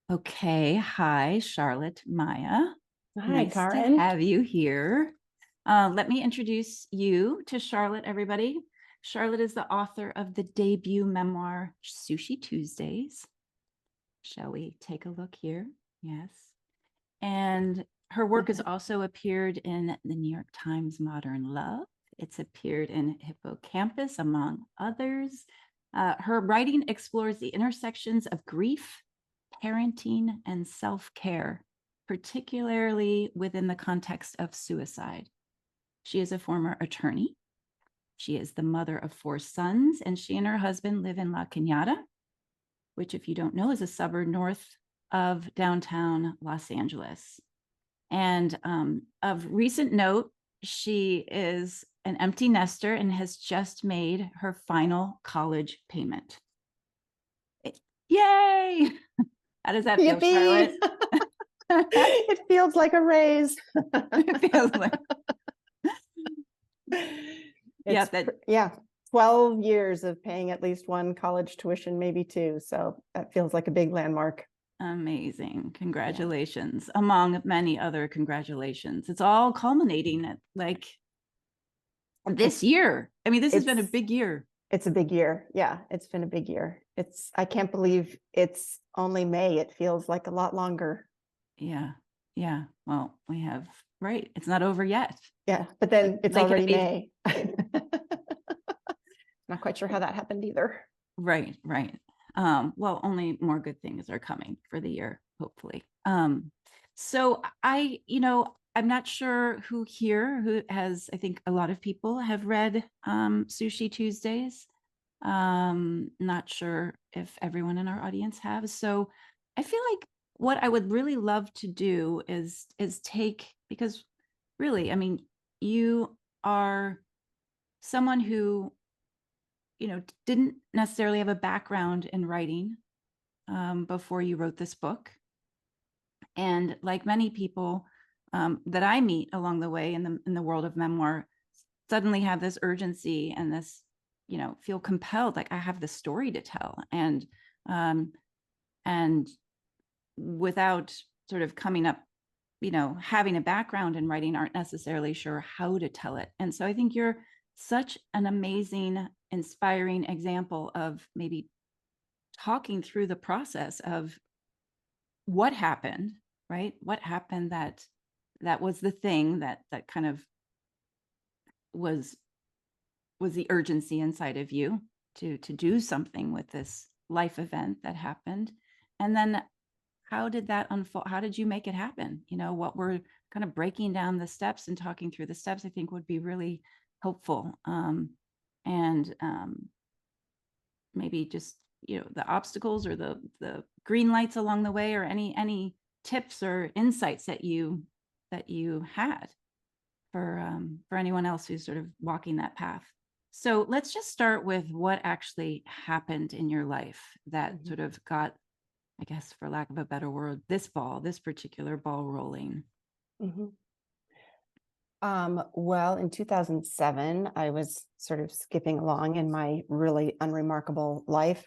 Okay. Hi, Charlotte, Maya. Hi, Nice to Karin. have you here. Let me introduce you to Charlotte, everybody. Charlotte is the author of the debut memoir, Sushi Tuesdays. Shall we take a look here? Yes. And her work has also appeared in the New York Times Modern Love. It's appeared in Hippocampus, among others. Her writing explores the intersections of grief, parenting, and self-care, particularly within the context of suicide. She is a former attorney. She is the mother of 4 sons, and she and her husband live in La Cañada, which, if you don't know, is a suburb north of downtown Los Angeles. And of recent note, she is an empty nester and has just made her final college payment. Yay! How does that feel, Yippee! Charlotte? It feels like a raise. It feels like, yeah, that 12 years of paying at least one college tuition, maybe 2. So that feels like a big landmark. amazing. Congratulations, among many other congratulations. It's all culminating at like this year. I mean, this has been a big year. It's a big year. Yeah, it's been a big year. I can't believe it's only May. It feels like a lot longer. Yeah. Yeah. Well, right. It's not over yet. Yeah, but then it's Like already May. Not quite sure how that happened either. Right, right. Well, only more good things are coming for the year, hopefully. So I'm not sure who here who has, I think a lot of people have read Sushi Tuesdays. Not sure if everyone in our audience has. So I feel like what I would really love to do is take, because really, I mean, you are someone who didn't necessarily have a background in writing before you wrote this book. And like many people that I meet along the way in the world of memoir, suddenly have this urgency and this, feel compelled, like I have this story to tell, um, and without sort of coming up, having a background in writing, aren't necessarily sure how to tell it. And so I think you're such an amazing, inspiring example of maybe talking through the process of what happened, right? What happened that was the thing that kind of was the urgency inside of you to do something with this life event that happened. And then how did that unfold? How did you make it happen? What we're kind of breaking down the steps and talking through the steps, I think would be really helpful. And maybe just the obstacles or the green lights along the way, or any tips or insights that you had for anyone else who's sort of walking that path. So let's just start with what actually happened in your life that sort of got, I guess, for lack of a better word, this particular ball rolling. Mm-hmm. Well, in 2007, I was sort of skipping along in my really unremarkable life.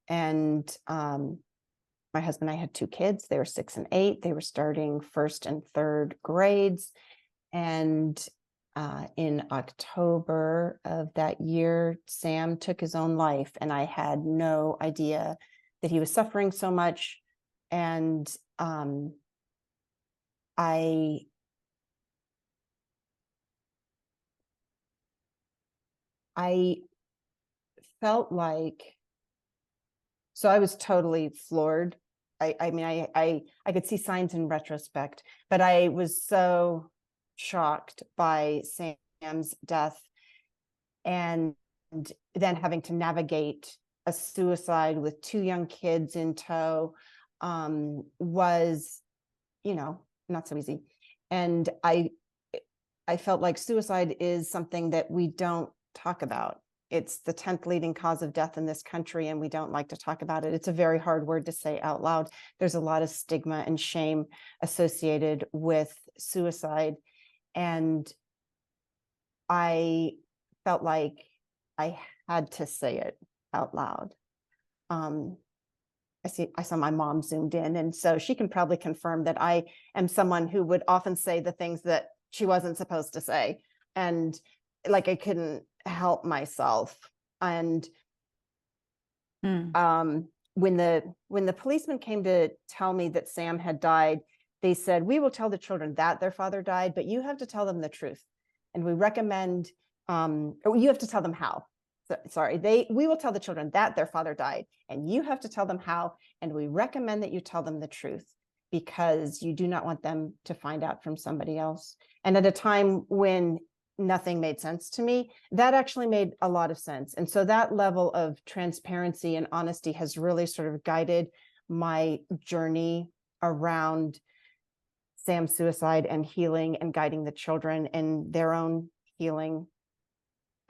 And my husband and I had 2 kids. They were 6 and 8. They were starting 1st and 3rd grades. And in October of that year, Sam took his own life. And I had no idea that he was suffering so much. And I felt like, so I was totally floored. I mean, I could see signs in retrospect, but I was so shocked by Sam's death, and then having to navigate a suicide with 2 young kids in tow was, not so easy. And I felt like suicide is something that we don't talk about. It's the 10th leading cause of death in this country, and we don't like to talk about it. It's a very hard word to say out loud. There's a lot of stigma and shame associated with suicide. And I felt like I had to say it out loud. I saw my mom zoomed in, and so she can probably confirm that I am someone who would often say the things that she wasn't supposed to say. And like, I couldn't help myself. And Mm. when the policeman came to tell me that Sam had died, they said, we will tell the children that their father died, but you have to tell them the truth. And we recommend, you have to tell them how. Sorry, we will tell the children that their father died, and you have to tell them how. And we recommend that you tell them the truth, because you do not want them to find out from somebody else. And at a time when nothing made sense to me, that actually made a lot of sense. And so that level of transparency and honesty has really sort of guided my journey around Sam's suicide and healing, and guiding the children in their own healing.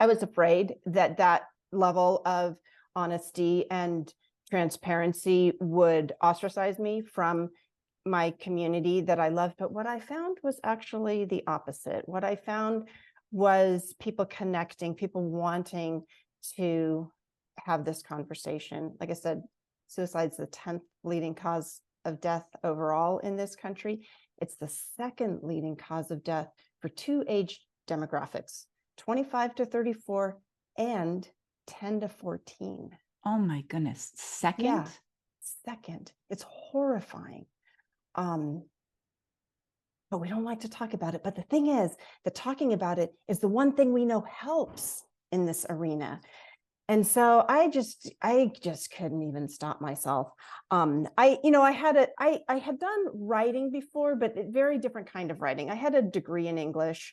I was afraid that that level of honesty and transparency would ostracize me from my community that I love. But what I found was actually the opposite. What I found was people connecting, people wanting to have this conversation. Like I said, suicide's the 10th leading cause of death overall in this country. It's the second leading cause of death for two age demographics, 25 to 34 and 10 to 14. Oh my goodness. Second? Yeah, second. It's horrifying. But we don't like to talk about it. But the thing is that talking about it is the one thing we know helps in this arena. And so I just couldn't even stop myself. I had done writing before, but a very different kind of writing. I had a degree in English.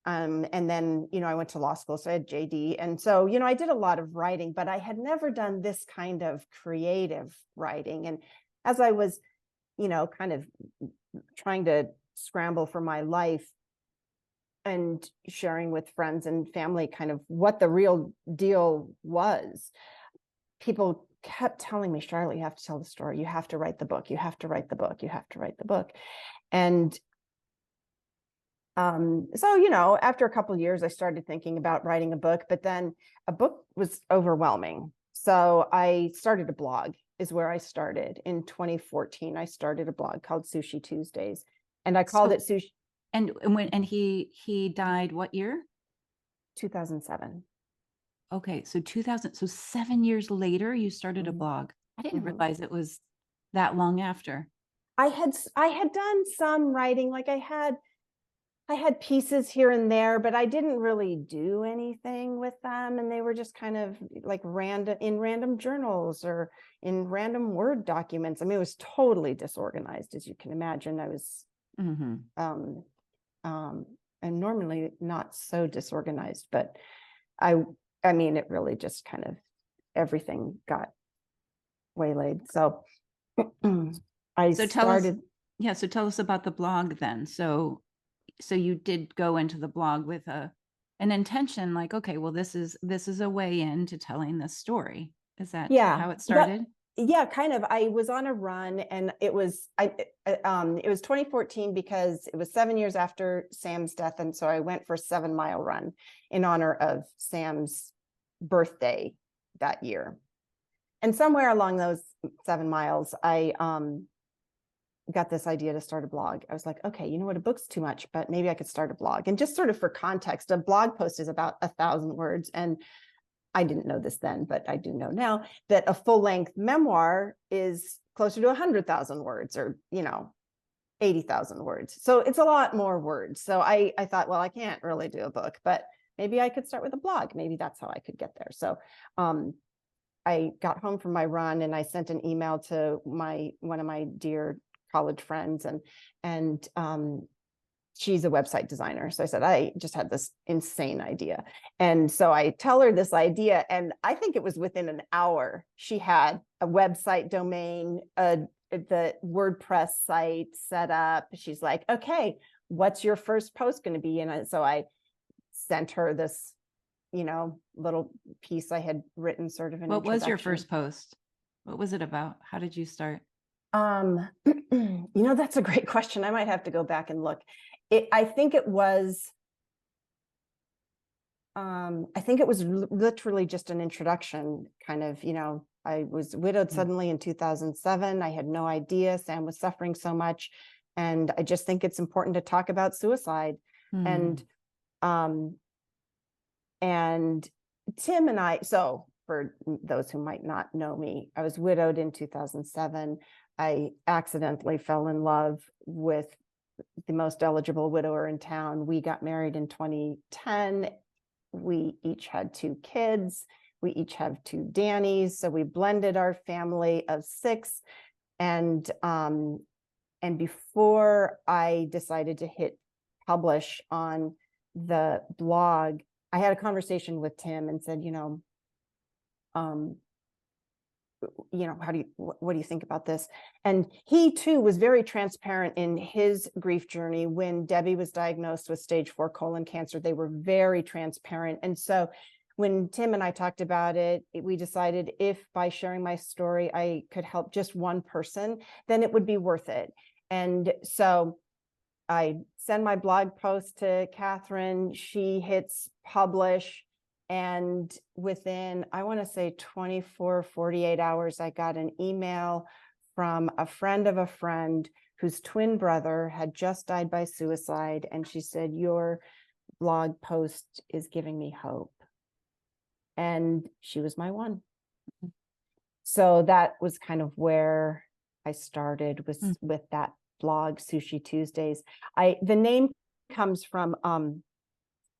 And then, I went to law school, so I had JD. And so, I did a lot of writing, but I had never done this kind of creative writing. And as I was, kind of trying to scramble for my life and sharing with friends and family kind of what the real deal was, people kept telling me, Charlotte, you have to tell the story. You have to write the book. You have to write the book. You have to write the book. And so, after a couple of years, I started thinking about writing a book, but then a book was overwhelming. So I started a blog, is where I started. In 2014, I started a blog called Sushi Tuesdays, and I called it Sushi. And he died what year? 2007. Okay, so 2000, so 7 years later, you started a blog. I didn't realize it was that long after. I had done some writing, like I had pieces here and there, but I didn't really do anything with them. And they were just kind of like random journals or in random Word documents. I mean, it was totally disorganized, as you can imagine. I was, and normally not so disorganized, but I mean, it really just kind of, everything got waylaid. So So tell us about the blog then. So you did go into the blog with an intention, like, okay, well, this is a way into telling this story. Is that how it started? Yeah, kind of. I was on a run, and it was 2014, because it was 7 years after Sam's death, and so I went for a 7-mile run in honor of Sam's birthday that year. And somewhere along those 7 miles, I got this idea to start a blog. I was like, okay, you know what, a book's too much, but maybe I could start a blog. And just sort of for context, a blog post is about 1,000 words. And I didn't know this then, but I do know now that a full-length memoir is closer to 100,000 words, or 80,000 words. So it's a lot more words. So I thought, well, I can't really do a book, but maybe I could start with a blog. Maybe that's how I could get there. So I got home from my run, and I sent an email to one of my dear college friends, and she's a website designer. So I said, I just had this insane idea. And so I tell her this idea, and I think it was within an hour, she had a website domain, the WordPress site set up. She's like, okay, what's your first post going to be? And so I sent her this, little piece I had written, sort of an What was your introduction. first post? What was it about? How did you start? That's a great question. I might have to go back and look. I think it was literally just an introduction, kind of, I was widowed Mm. suddenly in 2007. I had no idea Sam was suffering so much. And I just think it's important to talk about suicide. And Mm. um, and Tim and I, so for those who might not know me, I was widowed in 2007. I accidentally fell in love with the most eligible widower in town. We got married in 2010. We each had 2 kids. We each have 2 Dannies. So we blended our family of 6. And before I decided to hit publish on the blog, I had a conversation with Tim and said, um, what do you think about this? And he too was very transparent in his grief journey. When Debbie was diagnosed with stage 4 colon cancer, they were very transparent. And so when Tim and I talked about it, we decided if by sharing my story, I could help just one person, then it would be worth it. And so I send my blog post to Catherine, she hits publish. And within, I want to say 24, 48 hours, I got an email from a friend of a friend whose twin brother had just died by suicide. And she said, your blog post is giving me hope. And she was my one. So that was kind of where I started with that blog, Sushi Tuesdays. The name comes from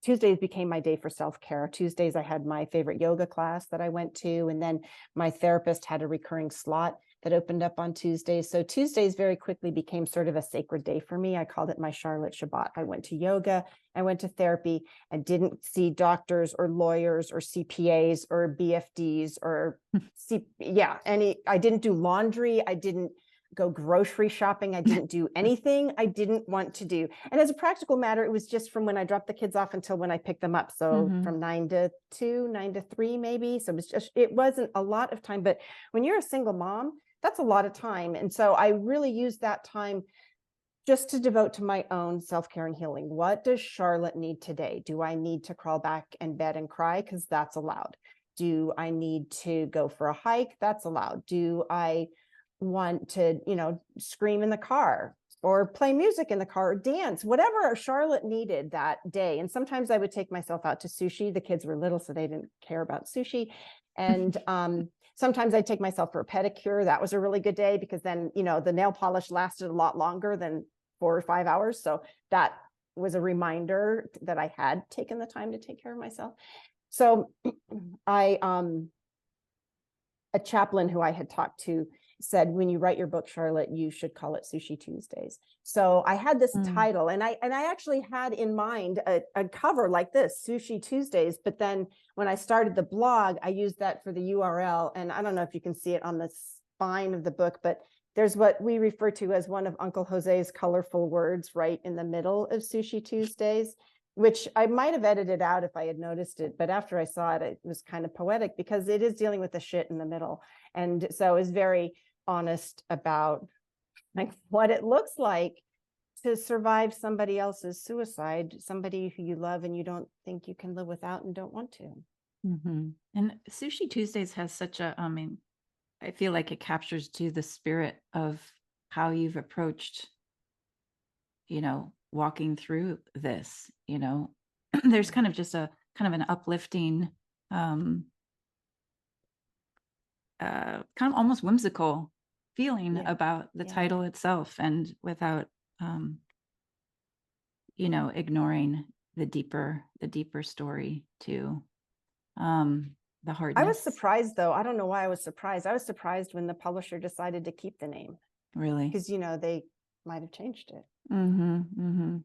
Tuesdays became my day for self-care. Tuesdays, I had my favorite yoga class that I went to, and then my therapist had a recurring slot that opened up on Tuesdays. So Tuesdays very quickly became sort of a sacred day for me. I called it my Charlotte Shabbat. I went to yoga, I went to therapy, and didn't see doctors or lawyers or CPAs or BFDs or I didn't do laundry. I didn't go grocery shopping. I didn't do anything I didn't want to do. And as a practical matter, it was just from when I dropped the kids off until when I picked them up. So from 9 to 2, 9 to 3, maybe. So it wasn't a lot of time, but when you're a single mom, that's a lot of time. And so I really used that time just to devote to my own self-care and healing. What does Charlotte need today? Do I need to crawl back in bed and cry? Because that's allowed. Do I need to go for a hike? That's allowed. Do I want to, scream in the car or play music in the car or dance, whatever Charlotte needed that day? And sometimes I would take myself out to sushi. The kids were little, so they didn't care about sushi. And sometimes I'd take myself for a pedicure. That was a really good day because then, the nail polish lasted a lot longer than 4 or 5 hours. So that was a reminder that I had taken the time to take care of myself. So a chaplain who I had talked to said, when you write your book, Charlotte, you should call it Sushi Tuesdays. So I had this title, and I actually had in mind a cover like this, Sushi Tuesdays. But then when I started the blog, I used that for the URL. And I don't know if you can see it on the spine of the book, but there's what we refer to as one of Uncle Jose's colorful words right in the middle of Sushi Tuesdays, which I might have edited out if I had noticed it. But after I saw it, it was kind of poetic because it is dealing with the shit in the middle. And so it's very honest about like what it looks like to survive somebody else's suicide, somebody who you love and you don't think you can live without and don't want to. And Sushi Tuesdays has such a, I feel like it captures too the spirit of how you've approached, walking through this, there's kind of just a kind of an uplifting, kind of almost whimsical feeling about the title itself, and without, ignoring the deeper story too. The hardness. I was surprised though. I don't know why I was surprised. I was surprised when the publisher decided to keep the name. Really? Because, they might have changed it. Mm-hmm.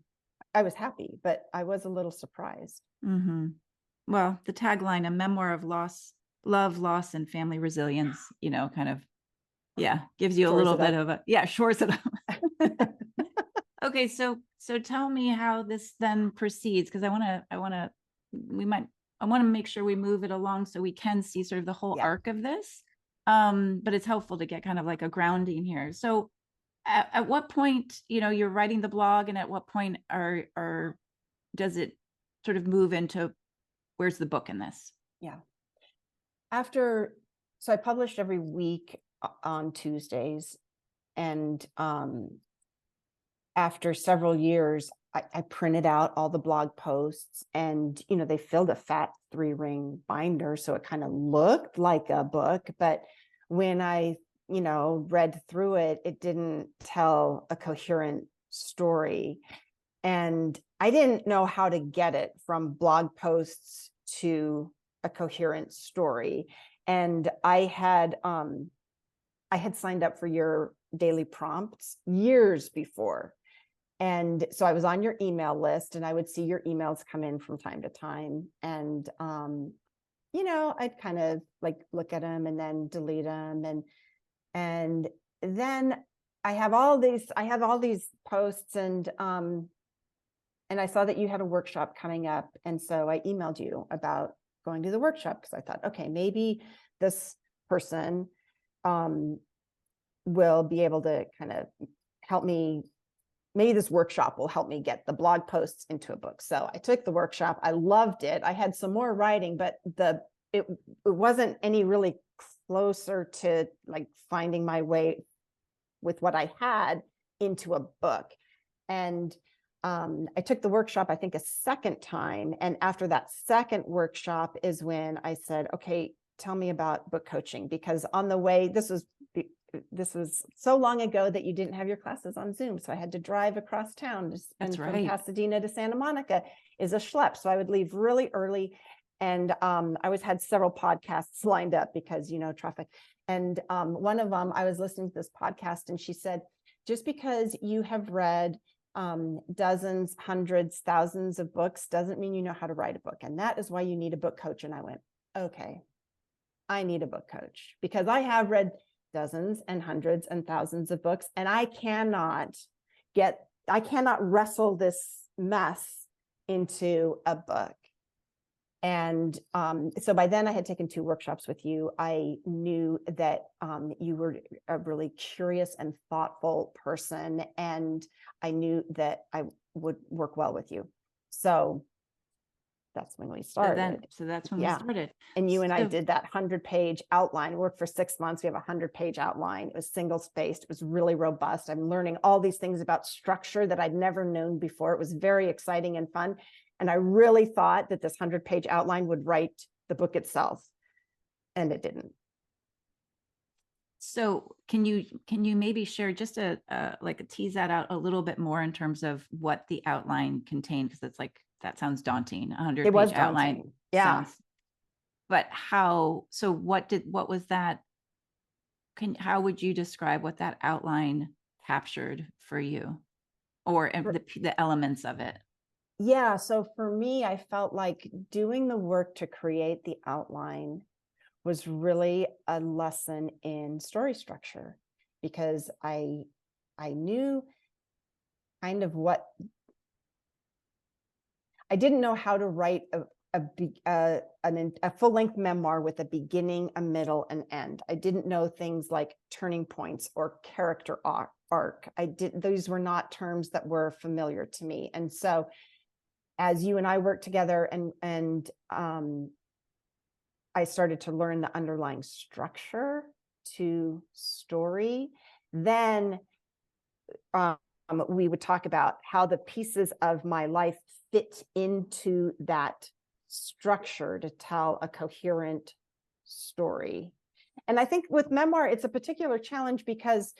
I was happy, but I was a little surprised. Well, the tagline, a memoir of loss, love, loss, and family resilience, kind of, gives you a little bit of a, shores it up. Okay. So tell me how this then proceeds. Cause I want to make sure we move it along so we can see sort of the whole arc of this. But it's helpful to get kind of like a grounding here. So at what point, you're writing the blog, and at what point does it sort of move into where's the book in this? Yeah. After So I published every week on Tuesdays, and after several years, I printed out all the blog posts, and they filled a fat 3-ring binder, so it kind of looked like a book. But when I read through it, it didn't tell a coherent story, and I didn't know how to get it from blog posts to a coherent story. And I had signed up for your daily prompts years before. And so I was on your email list, and I would see your emails come in from time to time. And I'd kind of like look at them and then delete them. And then I have all these posts, and I saw that you had a workshop coming up. And so I emailed you about going to the workshop, because I thought, okay, maybe this person will be able to kind of help me. Maybe this workshop will help me get the blog posts into a book. So I took the workshop. I loved it. I had some more writing, but it wasn't any really closer to like finding my way with what I had into a book. And I took the workshop, I think, a second time. And after that second workshop is when I said, okay, tell me about book coaching, because on the way, this was so long ago that you didn't have your classes on Zoom. So I had to drive across town. That's And from right. Pasadena to Santa Monica is a schlep. So I would leave really early. And I always had several podcasts lined up because, traffic. And one of them, I was listening to this podcast, and she said, just because you have read dozens, hundreds, thousands of books doesn't mean you know how to write a book. And that is why you need a book coach. And I went, okay, I need a book coach, because I have read dozens and hundreds and thousands of books, and I cannot wrestle this mess into a book. And so by then I had taken 2 workshops with you. I knew that you were a really curious and thoughtful person, and I knew that I would work well with you. So that's when we started. So that's when we Yeah. started. And you and I So- did that 100-page outline. We worked for 6 months. We have a 100-page outline. It was single spaced. It was really robust. I'm learning all these things about structure that I'd never known before. It was very exciting and fun. And I really thought that this 100-page outline would write the book itself, and it didn't. So can you maybe share just like a tease that out a little bit more in terms of what the outline contained? Because it's like, that sounds daunting. A It was 100-page outline. daunting. Yeah. Sounds, but so what was that? How would you describe what that outline captured for you, or the elements of it? Yeah. So for me, I felt like doing the work to create the outline was really a lesson in story structure, because I knew kind of what I didn't know how to write a full-length memoir with a beginning, a middle, and end. I didn't know things like turning points or character arc. Those were not terms that were familiar to me. And so as you and I worked together, and I started to learn the underlying structure to story, then we would talk about how the pieces of my life fit into that structure to tell a coherent story. And I think with memoir, it's a particular challenge because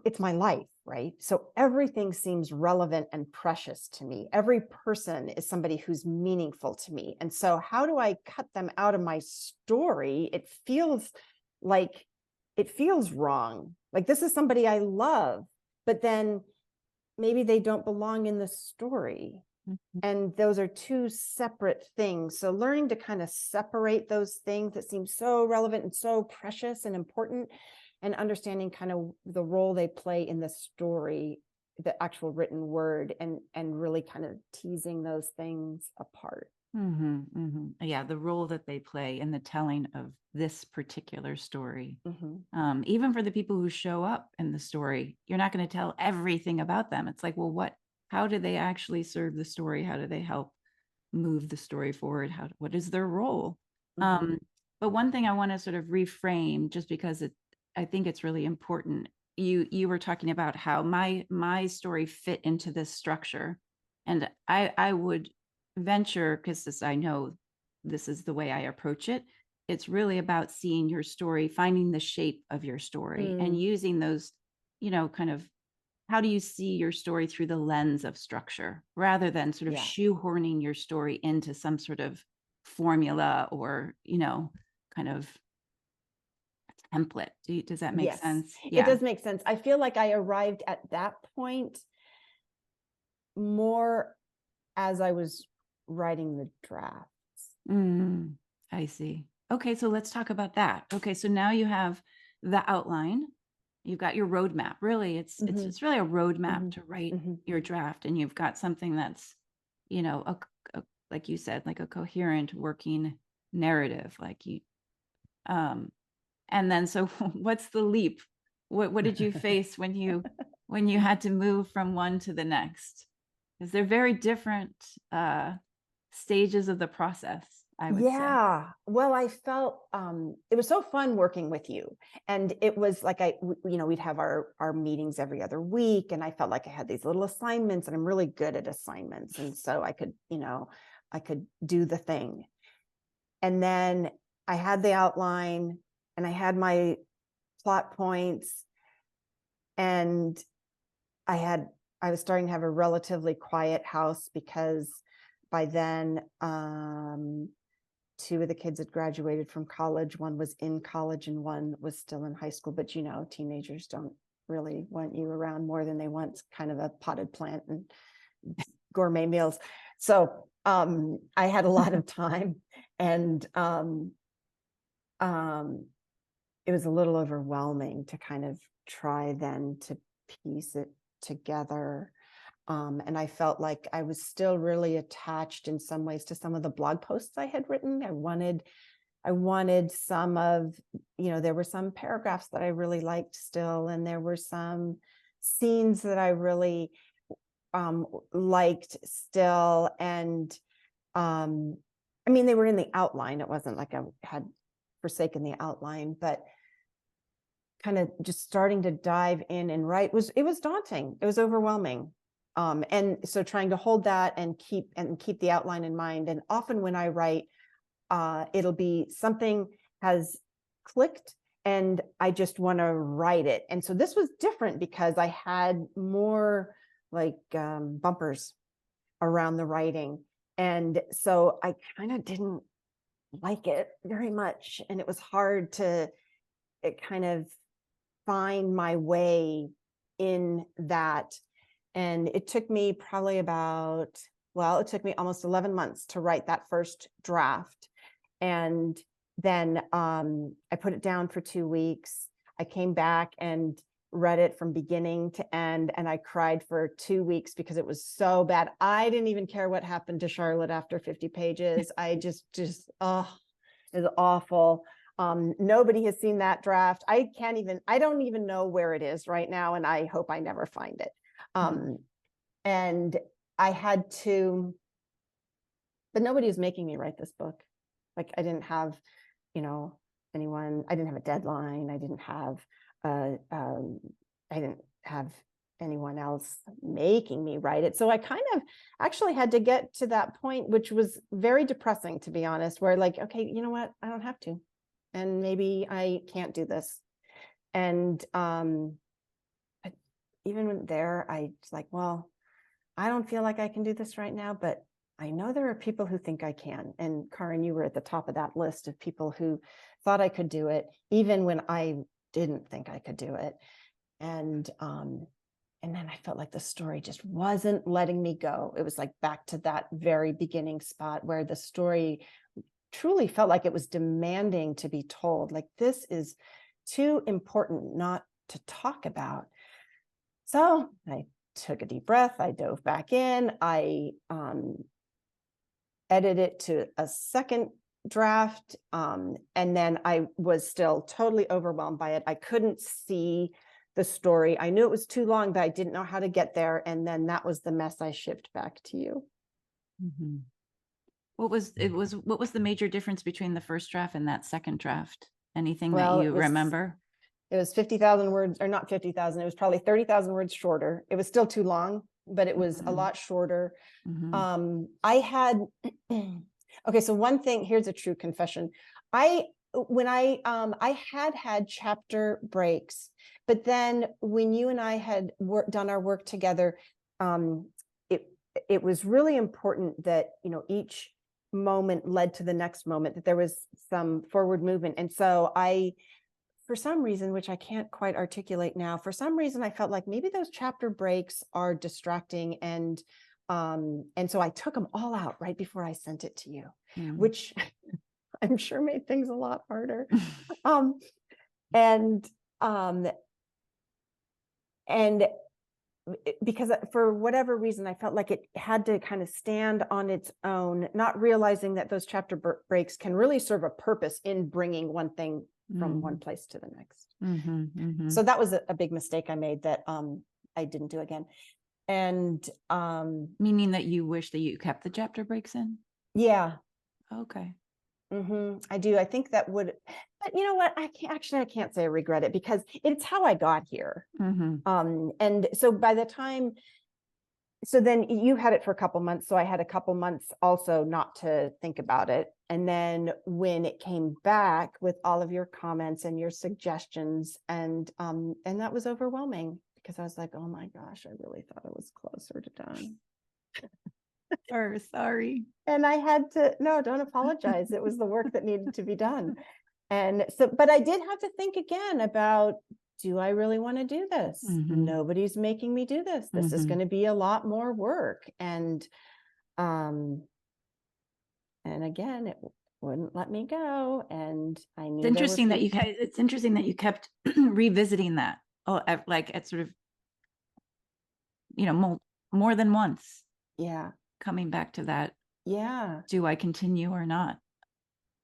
it's my life, right? So everything seems relevant and precious to me. Every person is somebody who's meaningful to me. And so how do I cut them out of my story? It feels wrong. Like, this is somebody I love, but then maybe they don't belong in the story. Mm-hmm. And those are 2 separate things. So learning to kind of separate those things that seem so relevant and so precious and important, and understanding kind of the role they play in the story, the actual written word, and really kind of teasing those things apart. Mm-hmm, mm-hmm. Yeah, the role that they play in the telling of this particular story. Mm-hmm. Even for the people who show up in the story, you're not going to tell everything about them. It's like, well, how do they actually serve the story? How do they help move the story forward? What is their role? Mm-hmm. But one thing I want to sort of reframe, just because I think it's really important. You were talking about how my story fit into this structure, and I would venture, because this, I know this is the way I approach it. It's really about seeing your story, finding the shape of your story, and Mm, using those, kind of, how do you see your story through the lens of structure, rather than sort of yeah. shoehorning your story into some sort of formula, or kind of template. Does that make Yes, sense? it Yeah. does make sense. I feel like I arrived at that point more as I was writing the draft. Mm, I see. Okay, so let's talk about that. Okay, so now you have the outline. You've got your roadmap. Really, Hmm. it's really a roadmap Hmm. to write Hmm. your draft, and you've got something that's, like you said, like a coherent working narrative. Like you, um, and then so what's the leap? What did you face when you had to move from one to the next? Because they're very different stages of the process, I would say. Yeah. Well, I felt it was so fun working with you. And it was like we'd have our meetings every other week. And I felt like I had these little assignments, and I'm really good at assignments. And so I could do the thing. And then I had the outline, and I had my plot points, and I had I was starting to have a relatively quiet house, because by then two of the kids had graduated from college. One was in college and one was still in high school. But teenagers don't really want you around more than they want kind of a potted plant and gourmet meals. So I had a lot of time, and um, it was a little overwhelming to kind of try then to piece it together. And I felt like I was still really attached in some ways to some of the blog posts I had written. I wanted some of, there were some paragraphs that I really liked still, and there were some scenes that I really liked still. And I mean, they were in the outline. It wasn't like I had forsaken the outline, but kind of just starting to dive in and write was daunting. It was overwhelming. And so trying to hold that and keep the outline in mind. And often when I write, it'll be something has clicked and I just want to write it. And so this was different because I had more like bumpers around the writing. And so I kind of didn't like it very much. And it was hard to kind of find my way in that. And it took me it took me almost 11 months to write that first draft. And then I put it down for 2 weeks. I came back and read it from beginning to end, and I cried for 2 weeks because it was so bad. I didn't even care what happened to Charlotte after 50 pages. I just oh, it was awful. Nobody has seen that draft. I don't even know where it is right now, and I hope I never find it. Hmm. And I had to, but nobody was making me write this book. Like I didn't have, anyone. I didn't have a deadline. I didn't have anyone else making me write it. So I kind of actually had to get to that point, which was very depressing, to be honest, where like, okay, you know what? I don't have to. And maybe I can't do this. And even there, I was like, well, I don't feel like I can do this right now, but I know there are people who think I can. And Karin, you were at the top of that list of people who thought I could do it, even when I didn't think I could do it. And then I felt like the story just wasn't letting me go. It was like back to that very beginning spot where the story truly felt like it was demanding to be told. Like, this is too important not to talk about. So I took a deep breath. I dove back in. I edited it to a second draft. And then I was still totally overwhelmed by it. I couldn't see the story. I knew it was too long, but I didn't know how to get there. And then that was the mess I shipped back to you. Mm-hmm. What was the major difference between the first draft and that second draft? Anything that Well, you remember? it was 50,000 words, or not 50,000. It was probably 30,000 words shorter. It was still too long, but it was a lot shorter. I had, okay, so one thing, here's a true confession. I had chapter breaks, but then when you and I had done our work together, it was really important that, you know, each moment led to the next moment, that there was some forward movement. And so for some reason, which I can't quite articulate now, for some reason, I felt like maybe those chapter breaks are distracting. And so I took them all out right before I sent it to you, which I'm sure made things a lot harder. And because for whatever reason, I felt like it had to kind of stand on its own, not realizing that those chapter breaks can really serve a purpose in bringing one thing from one place to the next. So that was a big mistake I made that I didn't do again. And meaning that you wish that you kept the chapter breaks in? Yeah. Okay. I do. I think that would, but you know what? I can't say I regret it, because it's how I got here. And so by the time, so then you had it for a couple months. So I had a couple months also not to think about it. And then when it came back with all of your comments and your suggestions, and that was overwhelming, because I was like, oh my gosh, I really thought I was closer to done. Sorry. And I had to, no, don't apologize. It was the work that needed to be done. And so, but I did have to think again about, do I really want to do this? Nobody's making me do this. This is going to be a lot more work. And again, it wouldn't let me go. And I knew it's interesting that you kept revisiting that. Oh, like at sort of, you know, more than once. Yeah. Coming back to that. Yeah. Do I continue or not?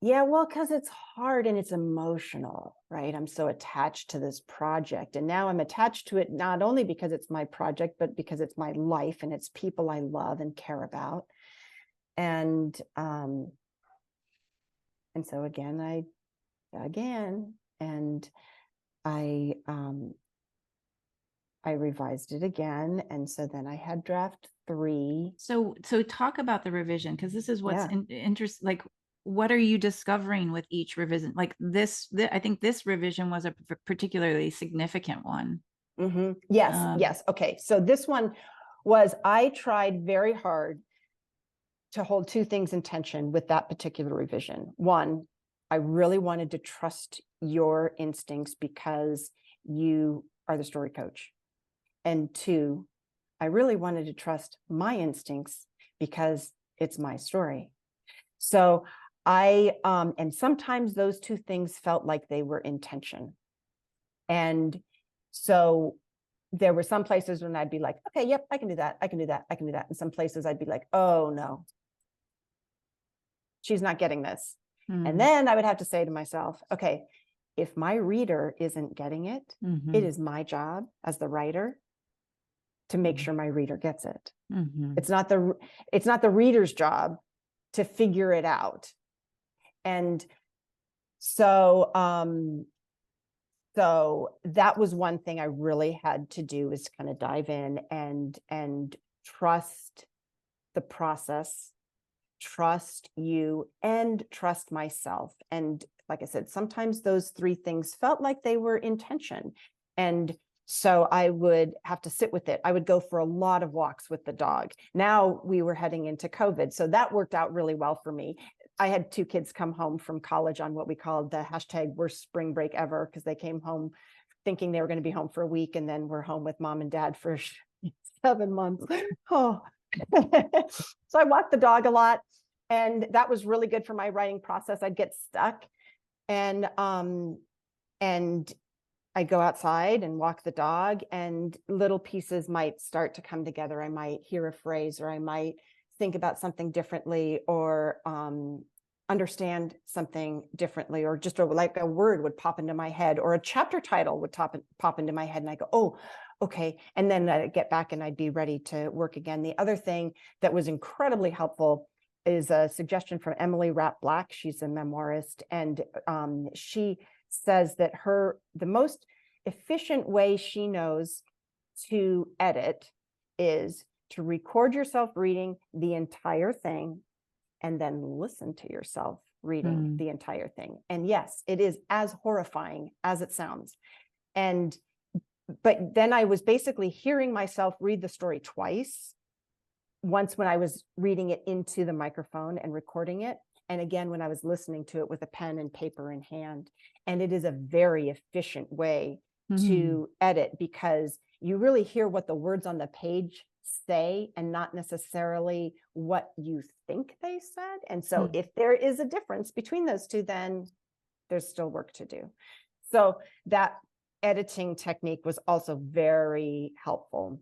Yeah, well, because it's hard and it's emotional, right? I'm so attached to this project. And now I'm attached to it not only because it's my project, but because it's my life and it's people I love and care about. And so again, I revised it again. And so then I had draft 3. So talk about the revision, because this is what's interesting. Like, what are you discovering with each revision? Like I think this revision was a particularly significant one. Yes. Okay. So this one was, I tried very hard to hold 2 things in tension with that particular revision. One, I really wanted to trust your instincts because you are the story coach. And 2, I really wanted to trust my instincts because it's my story. So and sometimes those 2 things felt like they were in tension. And so there were some places when I'd be like, okay, yep, I can do that. I can do that. I can do that. And some places I'd be like, oh no, she's not getting this. And then I would have to say to myself, okay, if my reader isn't getting it, it is my job as the writer to make sure my reader gets it. It's not the reader's job to figure it out. And so that was one thing I really had to do, is kind of dive in and trust the process, trust you, and trust myself. And like I said, sometimes those 3 things felt like they were in tension. And so I would have to sit with it. I would go for a lot of walks with the dog. Now we were heading into COVID, so that worked out really well for me. I had 2 kids come home from college on what we called the #worst spring break ever, because they came home thinking they were going to be home for a week, and then we're home with mom and dad for 7 months. Oh, so I walked the dog a lot, and that was really good for my writing process. I'd get stuck, and I go outside and walk the dog, and little pieces might start to come together. I might hear a phrase, or I might think about something differently, or understand something differently, or just like a word would pop into my head, or a chapter title would pop into my head, and I go, oh, okay. And then I'd get back and I'd be ready to work again. The other thing that was incredibly helpful is a suggestion from Emily Rapp Black. She's a memoirist, and she says that the most efficient way she knows to edit is to record yourself reading the entire thing and then listen to yourself reading the entire thing. And yes, it is as horrifying as it sounds. But then I was basically hearing myself read the story twice. Once when I was reading it into the microphone and recording it, and again when I was listening to it with a pen and paper in hand. And it is a very efficient way to edit, because you really hear what the words on the page say and not necessarily what you think they said. And so if there is a difference between those two, then there's still work to do. So that editing technique was also very helpful.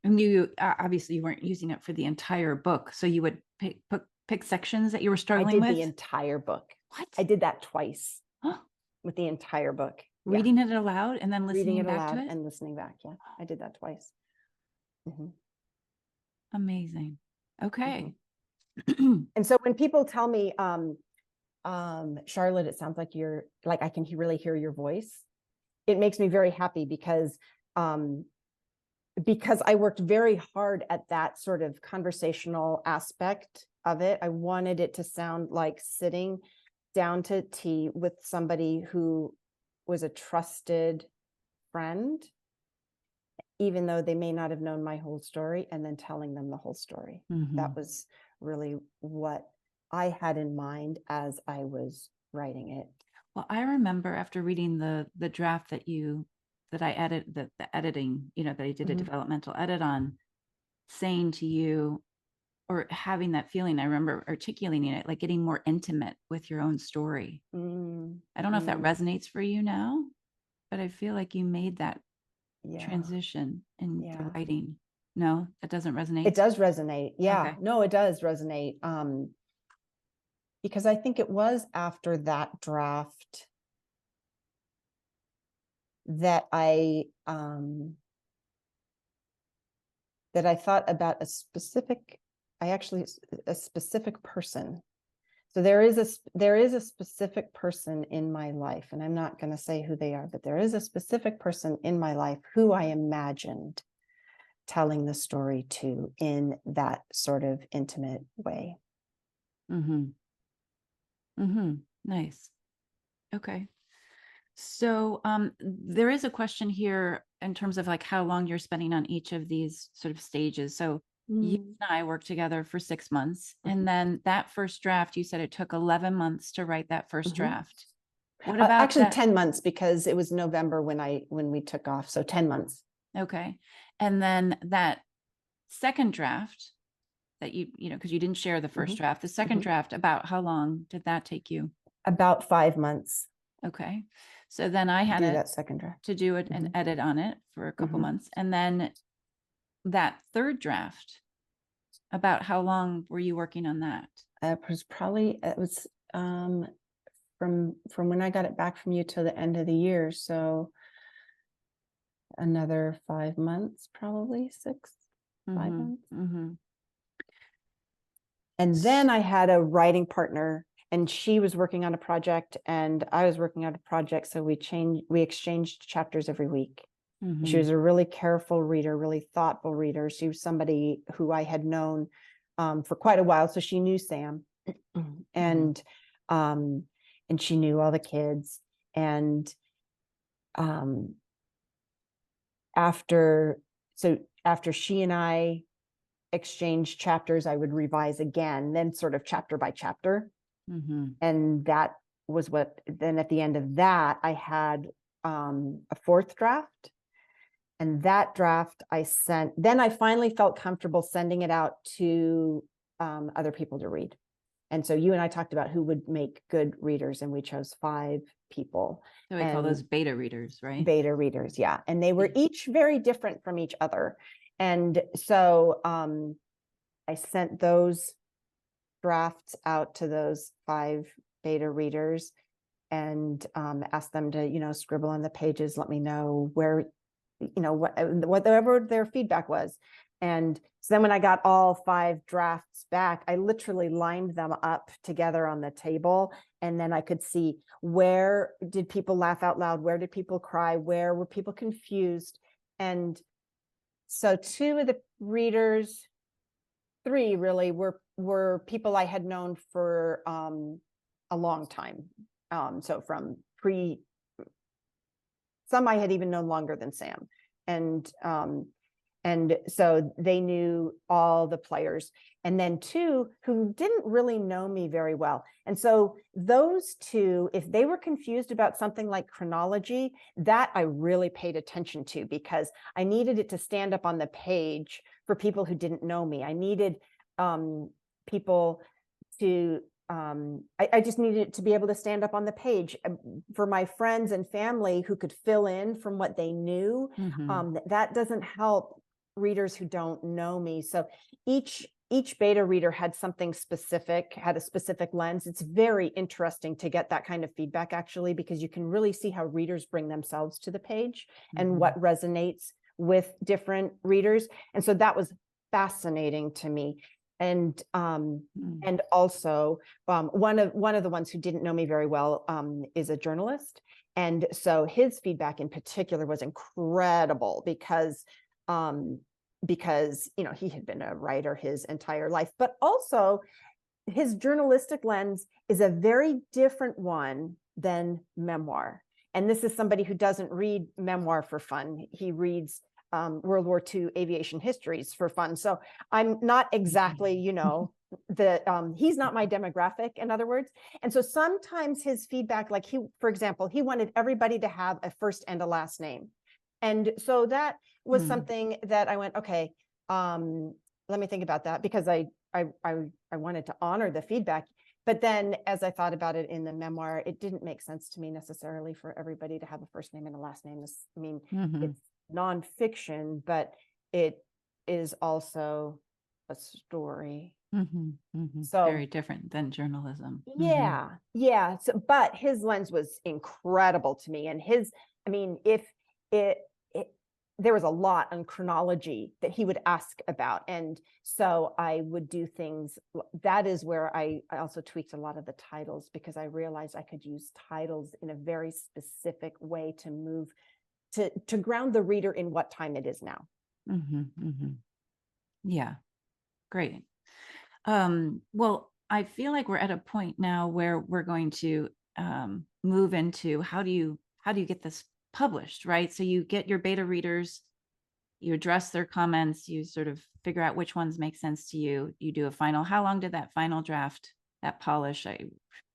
And you obviously you weren't using it for the entire book, so you would pick sections that you were struggling with. I did the entire book. What? I did that twice with the entire book. Reading it aloud and then listening Reading it back aloud to it? and listening back. Yeah, I did that twice. Amazing. Okay. And so when people tell me, Charlotte, it sounds like I can really hear your voice. It makes me very happy because I worked very hard at that sort of conversational aspect of it. I wanted it to sound like sitting down to tea with somebody who was a trusted friend, even though they may not have known my whole story, and then telling them the whole story. That was really what I had in mind as I was writing it. Well, I remember after reading the draft that I edit the editing, that I did a developmental edit on, saying to you, or having that feeling, I remember articulating it, like getting more intimate with your own story. I don't know if that resonates for you now, but I feel like you made that transition in the writing. No, that doesn't resonate. It does resonate. Yeah, Okay. no, it does resonate. Because I think it was after that draft that I thought about a specific person. So there is a specific person in my life, and I'm not going to say who they are, but there is a specific person in my life who I imagined telling the story to in that sort of intimate way. Nice. Okay. So there is a question here in terms of like how long you're spending on each of these sort of stages. So you and I worked together for 6 months. And then that first draft, you said it took 11 months to write that first draft. What about actually 10 months, because it was November when we took off. So 10 months. Okay. And then that second draft that because you didn't share the first draft, the second draft, about how long did that take you? About 5 months. Okay. So then I had that second draft to do an edit on it for a couple months. And then that third draft, about how long were you working on that? It was from when I got it back from you till the end of the year. So another 5 months, probably 5 months. And then I had a writing partner, and she was working on a project and I was working on a project. So we exchanged chapters every week. She was a really careful reader, really thoughtful reader. She was somebody who I had known for quite a while. So she knew Sam and she knew all the kids. And after she and I exchanged chapters, I would revise again, then sort of chapter by chapter. And that was then at the end of that, I had a fourth draft. And that draft then I finally felt comfortable sending it out to other people to read. And so you and I talked about who would make good readers, and we chose 5 people. So we call those beta readers, right? Beta readers, yeah. And they were each very different from each other. And so I sent those drafts out to those 5 beta readers and asked them to, scribble on the pages, let me know where, whatever their feedback was. And So then when I got all 5 drafts back, I literally lined them up together on the table. And then I could see, where did people laugh out loud? Where did people cry? Where were people confused? And so 2 of the readers, 3 really, were people I had known for a long time. So from some I had even known longer than Sam. And so they knew all the players. And then 2 who didn't really know me very well. And so those 2, if they were confused about something like chronology, that I really paid attention to, because I needed it to stand up on the page for people who didn't know me. I needed people to, I just needed it to be able to stand up on the page for my friends and family who could fill in from what they knew. That doesn't help readers who don't know me. So each beta reader had something specific, had a specific lens. It's very interesting to get that kind of feedback, actually, because you can really see how readers bring themselves to the page and what resonates with different readers. And so that was fascinating to me. And also one of the ones who didn't know me very well is a journalist. And so his feedback in particular was incredible, because he had been a writer his entire life, but also his journalistic lens is a very different one than memoir. And this is somebody who doesn't read memoir for fun. He reads World War II aviation histories for fun. So I'm not exactly, he's not my demographic, in other words. And so sometimes his feedback, like for example, he wanted everybody to have a first and a last name. And so that was something that I went, okay, let me think about that, because I wanted to honor the feedback. But then as I thought about it in the memoir, it didn't make sense to me necessarily for everybody to have a first name and a last name. It's nonfiction, but it is also a story. So very different than journalism. Yeah. So, but his lens was incredible to me. And there was a lot on chronology that he would ask about. And so I would do things. That is where I also tweaked a lot of the titles, because I realized I could use titles in a very specific way to move to ground the reader in what time it is now. Yeah, great. Well, I feel like we're at a point now where we're going to move into how do you get this published, right? So you get your beta readers, you address their comments, you sort of figure out which ones make sense to you. You do a final. How long did that final draft, that polish,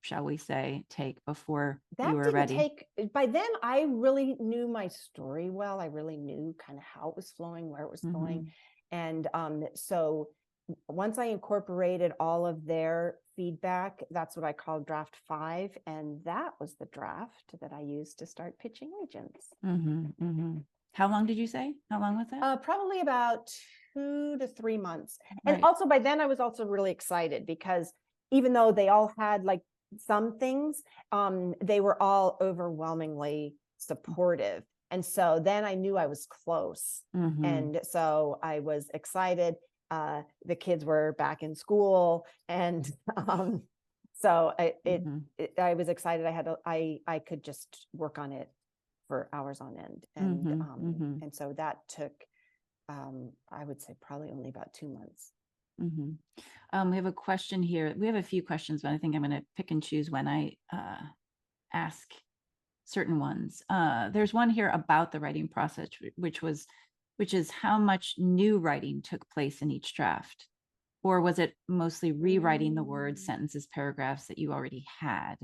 shall we say, take before you were ready? By then, I really knew my story well. I really knew kind of how it was flowing, where it was going. And so once I incorporated all of their feedback, that's what I called draft 5. And that was the draft that I used to start pitching agents. How long did you say? How long was that? Probably about 2 to 3 months. And also by then I was also really excited, because even though they all had like some things, they were all overwhelmingly supportive. And so then I knew I was close. And so I was excited. The kids were back in school, and so I was excited. I could just work on it for hours on end, and so that took I would say probably only about 2 months. We have a question here. We have a few questions, but I think I'm going to pick and choose when I ask certain ones. There's one here about the writing process, which is how much new writing took place in each draft, or was it mostly rewriting the words, sentences, paragraphs that you already had?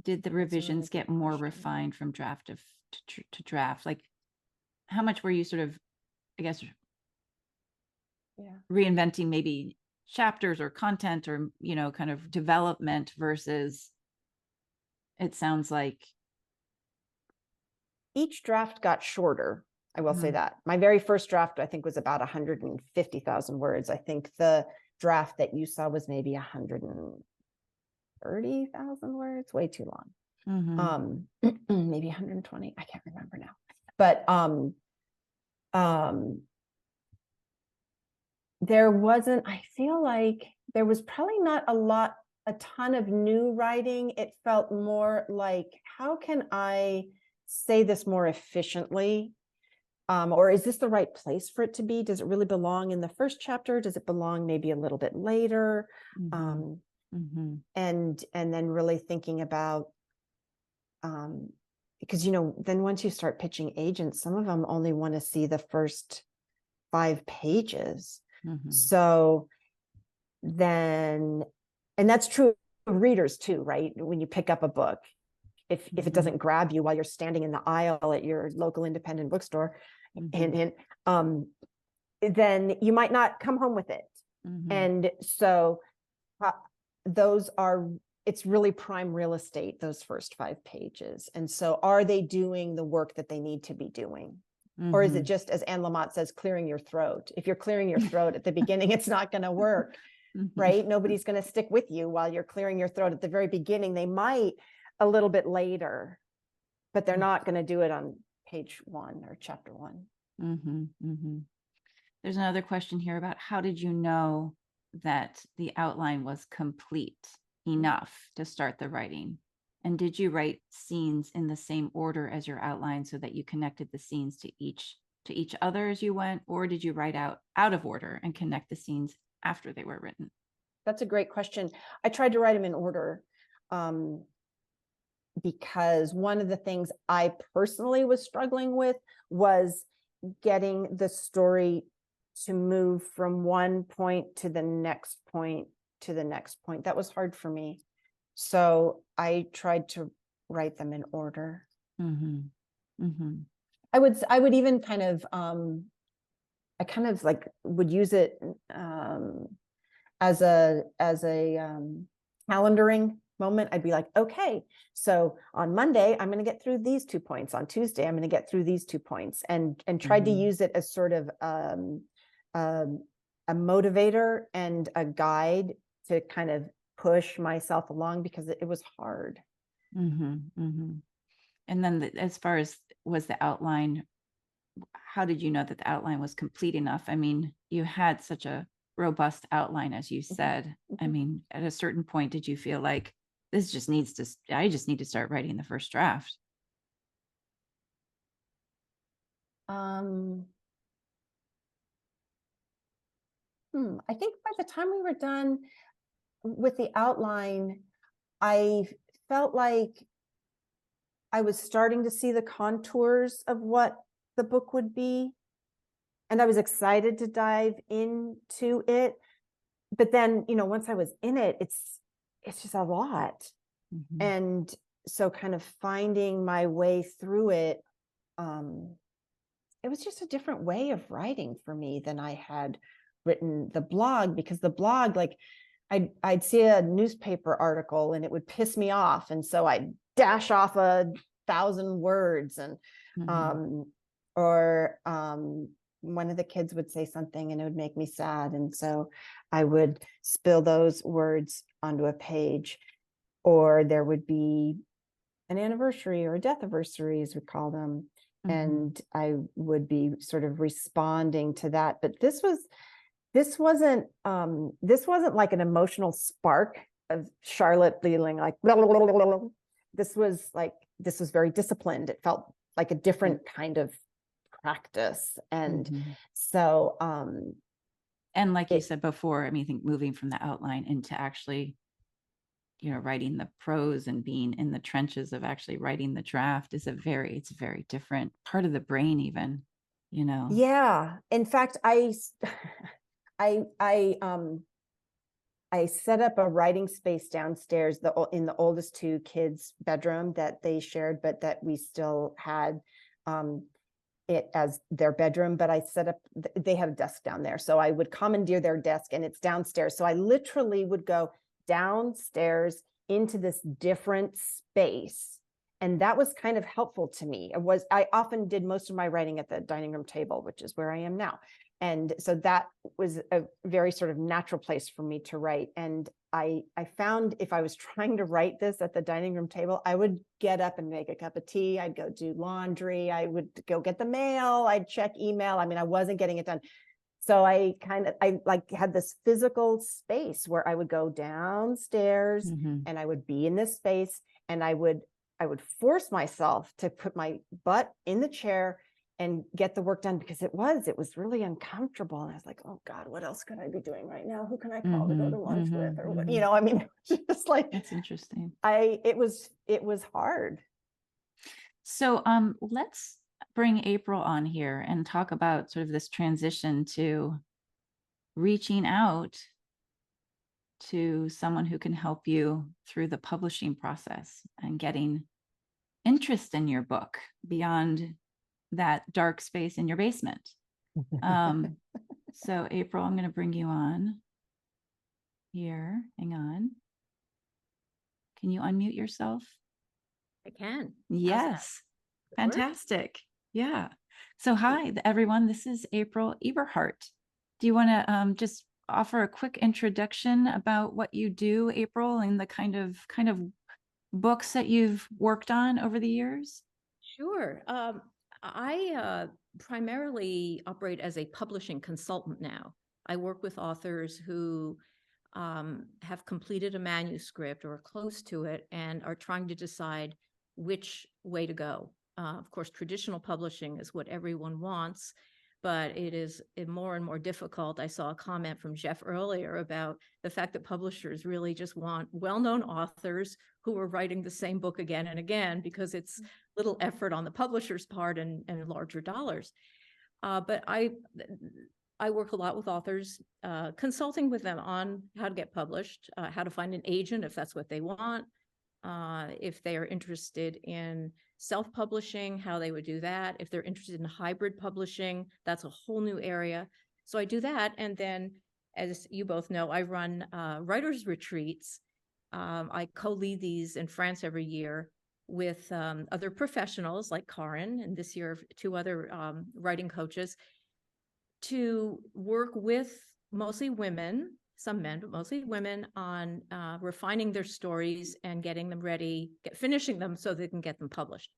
Did the revisions get more refined from draft to draft? Like, how much were you sort of, I guess, reinventing maybe chapters or content or, kind of development versus, it sounds like each draft got shorter. I will say that. My very first draft, I think, was about 150,000 words. I think the draft that you saw was maybe 130,000 words, way too long. Maybe 120. I can't remember now. But there wasn't, I feel like there was probably not a ton of new writing. It felt more like, how can I say this more efficiently? Or is this the right place for it to be? Does it really belong in the first chapter? Does it belong maybe a little bit later? Mm-hmm. Mm-hmm. And then really thinking about, because, then once you start pitching agents, some of them only want to see the first 5 pages. Mm-hmm. So then, and that's true of readers too, right? When you pick up a book, if it doesn't grab you while you're standing in the aisle at your local independent bookstore, hint, then you might not come home with it. Mm-hmm. And so those are, it's really prime real estate, those first 5 pages. And so are they doing the work that they need to be doing? Or is it just, as Anne Lamott says, clearing your throat? If you're clearing your throat at the beginning, it's not going to work, right? Nobody's going to stick with you while you're clearing your throat at the very beginning. They might a little bit later, but they're not going to do it on page 1 or chapter 1. There's another question here about how did you know that the outline was complete enough to start the writing? And did you write scenes in the same order as your outline so that you connected the scenes to each other as you went, or did you write out of order and connect the scenes after they were written? That's a great question. I tried to write them in order, because one of the things I personally was struggling with was getting the story to move from one point to the next point to the next point. That was hard for me. So I tried to write them in order. I would even kind of, I kind of like would use it as a calendaring moment. I'd be like, okay, so on Monday, I'm going to get through these 2 points. On Tuesday, I'm going to get through these 2 points, and tried to use it as sort of a motivator and a guide to kind of push myself along, because it was hard. And then as far as was the outline, how did you know that the outline was complete enough? I mean, you had such a robust outline, as you said. I mean, at a certain point, did you feel like I just need to start writing the first draft? I think by the time we were done with the outline, I felt like I was starting to see the contours of what the book would be. And I was excited to dive into it. But then, once I was in it, it's just a lot. And so kind of finding my way through it, it was just a different way of writing for me than I had written the blog, because the blog, like I'd see a newspaper article and it would piss me off. And so I'd dash off 1,000 words, and or one of the kids would say something and it would make me sad. And so I would spill those words onto a page. Or there would be an anniversary or a death anniversary, as we call them. And I would be sort of responding to that. But this wasn't like an emotional spark of Charlotte feeling like blah, blah, blah, blah, blah. This was very disciplined. It felt like a different kind of practice. And so and like you said before, I mean, I think moving from the outline into actually writing the prose and being in the trenches of actually writing the draft is it's a very different part of the brain even. Yeah, in fact, I set up a writing space downstairs in the oldest 2 kids' bedroom that they shared, but that we still had it as their bedroom. But I set up, they have a desk down there, so I would commandeer their desk, and it's downstairs. So I literally would go downstairs into this different space, and that was kind of helpful to me. I often did most of my writing at the dining room table, which is where I am now. And so that was a very sort of natural place for me to write. And I found if I was trying to write this at the dining room table, I would get up and make a cup of tea. I'd go do laundry. I would go get the mail. I'd check email. I mean, I wasn't getting it done. So I like had this physical space where I would go downstairs Mhm. and I would be in this space, and I would force myself to put my butt in the chair and get the work done, because it was really uncomfortable. And I was like, oh God, what else could I be doing right now? Who can I call to go to Mhm. lunch with? Mhm. Or what, Mhm. I mean, just like That's interesting. it was hard. So let's bring April on here and talk about sort of this transition to reaching out to someone who can help you through the publishing process and getting interest in your book beyond that dark space in your basement. Um, so April, I'm going to bring you on here. Hang on. Can you unmute yourself? I can. How's that? Yes. Good work? Fantastic. Yeah. So hi, everyone. This is April Eberhardt. Do you want to just offer a quick introduction about what you do, April, and the kind of books that you've worked on over the years? Sure. I primarily operate as a publishing consultant now. I work with authors who have completed a manuscript or are close to it and are trying to decide which way to go. Of course, traditional publishing is what everyone wants, but it is more and more difficult. I saw a comment from Jeff earlier about the fact that publishers really just want well-known authors who are writing the same book again and again, because it's little effort on the publisher's part and larger dollars. But I work a lot with authors, consulting with them on how to get published, how to find an agent if that's what they want, if they are interested in self-publishing, how they would do that. If they're interested in hybrid publishing, that's a whole new area. So I do that. And then, as you both know, I run writers' retreats. I co-lead these in France every year with other professionals like Karin, and this year, two other writing coaches, to work with mostly women, some men, but mostly women, on refining their stories and getting them ready, finishing them so they can get them published.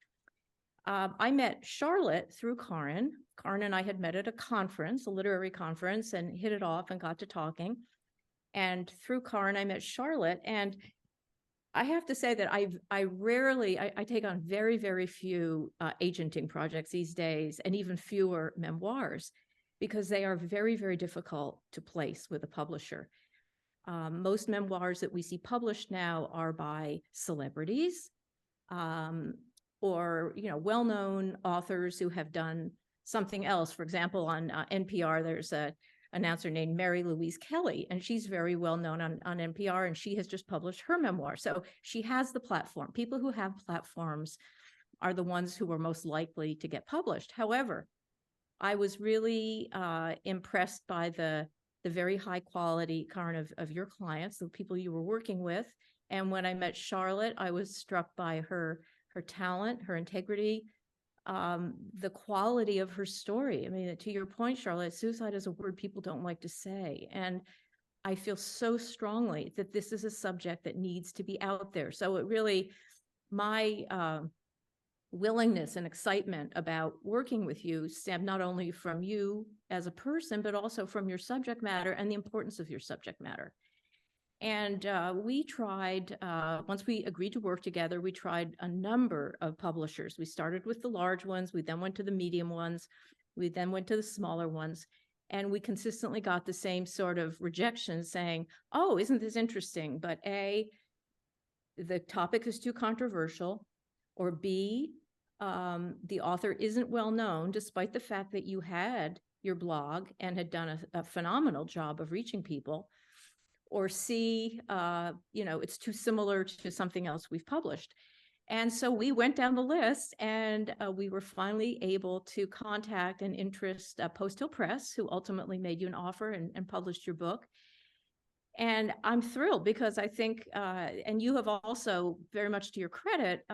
I met Charlotte through Karin. Karin and I had met at a conference, a literary conference, and hit it off and got to talking. And through Karin, I met Charlotte. And I have to say that I take on very, very few agenting projects these days, and even fewer memoirs, because they are very, very difficult to place with a publisher. Most memoirs that we see published now are by celebrities, or well-known authors who have done something else. For example, on NPR, there's a announcer named Mary Louise Kelly, and she's very well known on NPR, and she has just published her memoir. So she has the platform. People who have platforms are the ones who are most likely to get published. However, I was really impressed by the very high quality, Karin, of your clients, the people you were working with. And when I met Charlotte, I was struck by her talent, her integrity, the quality of her story. I mean, to your point, Charlotte, suicide is a word people don't like to say. And I feel so strongly that this is a subject that needs to be out there. So it really, my willingness and excitement about working with you stem not only from you as a person, but also from your subject matter and the importance of your subject matter. And we tried, once we agreed to work together, we tried a number of publishers. We started with the large ones, we then went to the medium ones, we then went to the smaller ones, and we consistently got the same sort of rejection saying, oh, isn't this interesting? But A, the topic is too controversial, or B, the author isn't well known, despite the fact that you had your blog and had done a phenomenal job of reaching people, or C, it's too similar to something else we've published. And so we went down the list, and we were finally able to contact and interest Post Hill Press, who ultimately made you an offer and published your book. And I'm thrilled because I think, and you have also, very much to your credit,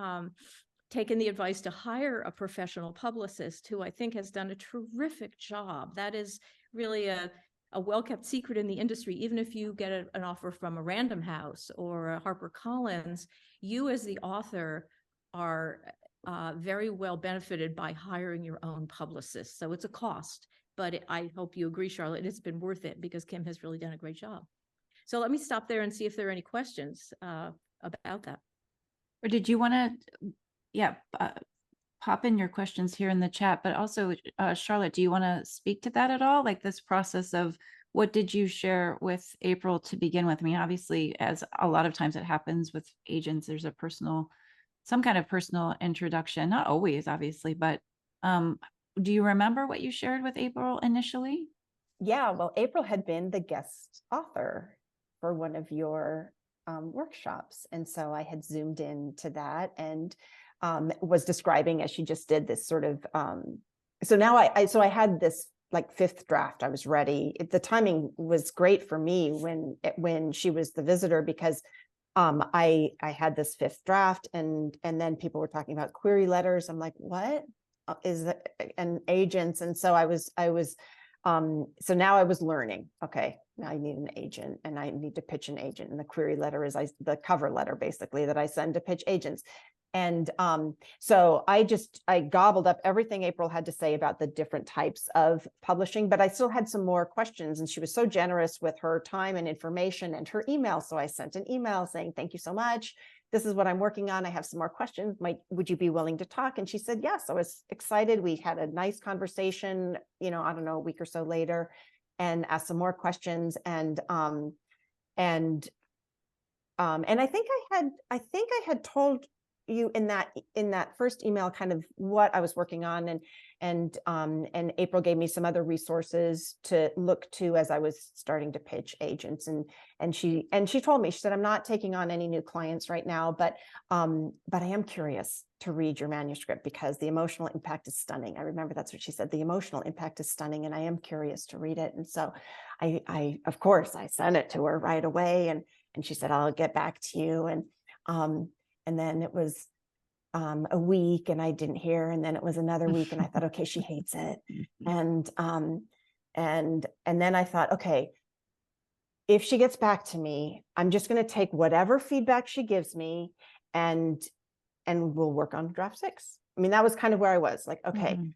taken the advice to hire a professional publicist who I think has done a terrific job. That is really a well-kept secret in the industry. Even if you get an offer from a Random House or a HarperCollins, you as the author are very well benefited by hiring your own publicist. So it's a cost. but I hope you agree, Charlotte, it's been worth it because Kim has really done a great job. So let me stop there and see if there are any questions about that. Or did you want to, yeah, pop in your questions here in the chat, but also, Charlotte, do you want to speak to that at all? Like this process of what did you share with April to begin with? I mean, obviously, as a lot of times it happens with agents, there's some kind of personal introduction, not always, obviously, but do you remember what you shared with April initially? Yeah, well, April had been the guest author for one of your workshops. And so I had zoomed into that and was describing, as she just did, this sort of, so now I had this like fifth draft. I was ready. The timing was great for me when she was the visitor, because I had this fifth draft and then people were talking about query letters. I'm like, what is that? And agents. And so so now I was learning, okay, now I need an agent and I need to pitch an agent. And the query letter is the cover letter basically that I send to pitch agents. And so I gobbled up everything April had to say about the different types of publishing, but I still had some more questions, and she was so generous with her time and information and her email. So I sent an email saying, thank you so much. This is what I'm working on. I have some more questions. Would you be willing to talk? And she said, yes. I was excited. We had a nice conversation, I don't know, a week or so later, and asked some more questions. And I think I had told you in that first email kind of what I was working on, and April gave me some other resources to look to as I was starting to pitch agents, and she told me, she said, I'm not taking on any new clients right now, but I am curious to read your manuscript because the emotional impact is stunning. I remember that's what she said, the emotional impact is stunning, and I am curious to read it. And so I of course I sent it to her right away, and she said, I'll get back to you. And then it was a week and I didn't hear. And then it was another week and I thought, okay, she hates it. And then I thought, okay, if she gets back to me, I'm just going to take whatever feedback she gives me and we'll work on draft 6. I mean, that was kind of where I was like, okay. Mm-hmm.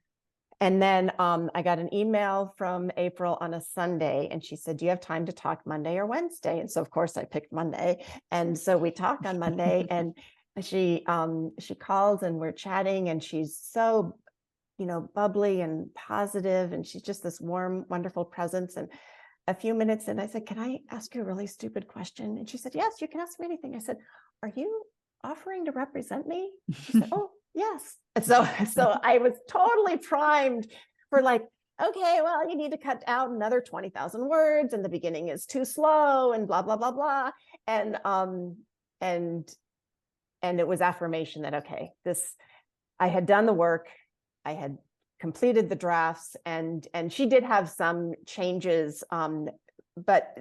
And then I got an email from April on a Sunday, and she said, do you have time to talk Monday or Wednesday? And so of course I picked Monday. And so we talked on Monday, and she calls and we're chatting, and she's so, bubbly and positive, and she's just this warm, wonderful presence. And a few minutes in, I said, can I ask you a really stupid question? And she said, yes, you can ask me anything. I said, are you offering to represent me? She said, oh, yes. And so I was totally primed for like, okay, well, you need to cut out another 20,000 words, and the beginning is too slow, and blah, blah, blah, blah. And it was affirmation that, okay, I had done the work, I had completed the drafts, and she did have some changes, but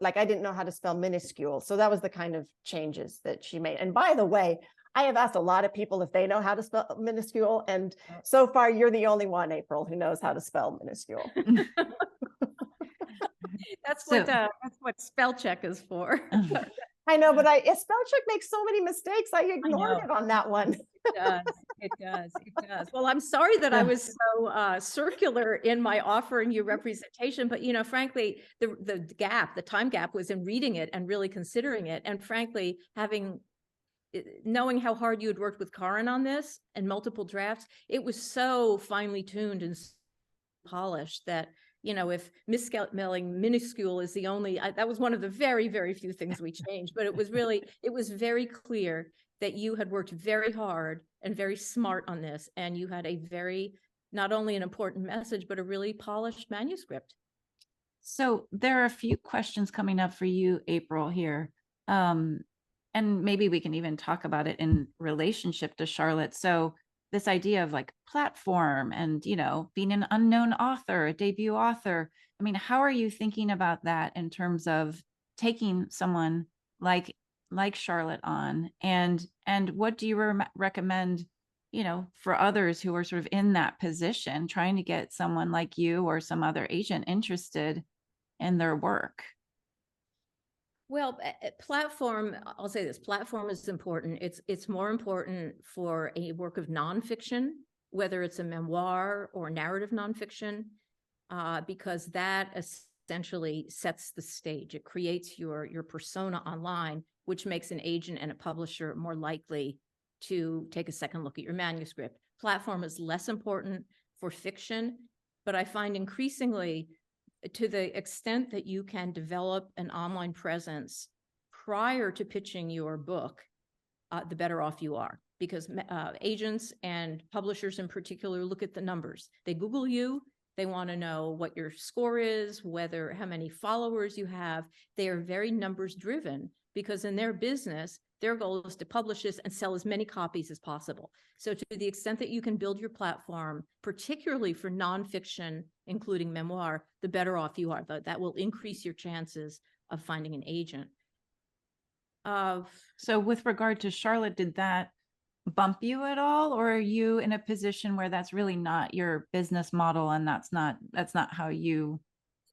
like I didn't know how to spell minuscule. So that was the kind of changes that she made. And by the way, I have asked a lot of people if they know how to spell minuscule, and so far you're the only one, April, who knows how to spell minuscule. That's what spell check is for. I know, but spell check makes so many mistakes. I ignored it on that one. It does. Well, I'm sorry that I was so circular in my offering you representation, but frankly, the time gap was in reading it and really considering it, and frankly, knowing how hard you had worked with Karin on this and multiple drafts, it was so finely tuned and polished that if misspelling minuscule is the only, that was one of the very, very few things we changed, but it was very clear that you had worked very hard and very smart on this, and you had a very, not only an important message, but a really polished manuscript. So there are a few questions coming up for you, April, here. And maybe we can even talk about it in relationship to Charlotte. So this idea of like platform and, being an unknown author, a debut author. I mean, how are you thinking about that in terms of taking someone like Charlotte on, and what do you recommend, for others who are sort of in that position, trying to get someone like you or some other agent interested in their work? Well, platform, I'll say this, platform is important. It's more important for a work of nonfiction, whether it's a memoir or narrative nonfiction. because that essentially sets the stage. It creates your persona online, which makes an agent and a publisher more likely to take a second look at your manuscript. Platform is less important for fiction, but I find increasingly, to the extent that you can develop an online presence prior to pitching your book, the better off you are, because agents and publishers in particular look at the numbers. They Google you. They want to know what your score is, how many followers you have. They are very numbers driven, because in their business, their goal is to publish this and sell as many copies as possible. So to the extent that you can build your platform, particularly for nonfiction, including memoir, the better off you are. That will increase your chances of finding an agent. So with regard to Charlotte, did that bump you at all, or are you in a position where that's really not your business model and that's not how you?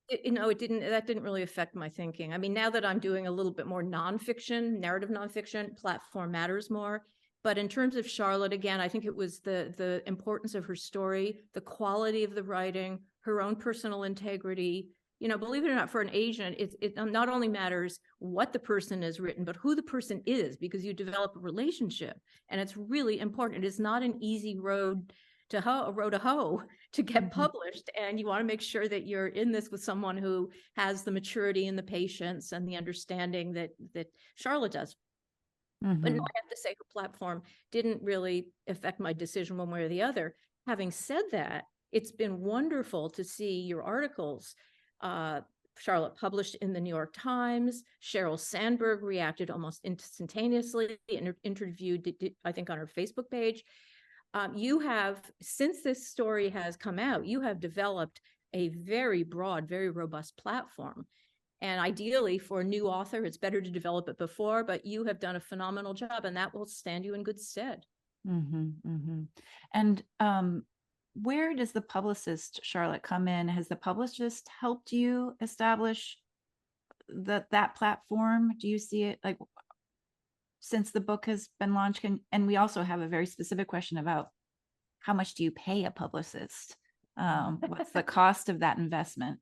That didn't really affect my thinking. I mean, now that I'm doing a little bit more nonfiction, narrative nonfiction, platform matters more. But in terms of Charlotte, again, I think it was the importance of her story, the quality of the writing, her own personal integrity. Believe it or not, for an agent, it not only matters what the person has written, but who the person is, because you develop a relationship, and it's really important. It is not an easy road to hoe to get published, and you want to make sure that you're in this with someone who has the maturity and the patience and the understanding that Charlotte does. But no, I have to say her platform didn't really affect my decision one way or the other. Having said that, it's been wonderful to see your articles. Charlotte published in the New York Times. Sheryl Sandberg reacted almost instantaneously and interviewed, I think, on her Facebook page. You have, since this story has come out, you have developed a very broad, very robust platform. And ideally, for a new author, it's better to develop it before, but you have done a phenomenal job, and that will stand you in good stead. And where does the publicist, Charlotte, come in? Has the publicist helped you establish that platform? Do you see it like since the book has been launched? And we also have a very specific question about how much do you pay a publicist? What's the cost of that investment?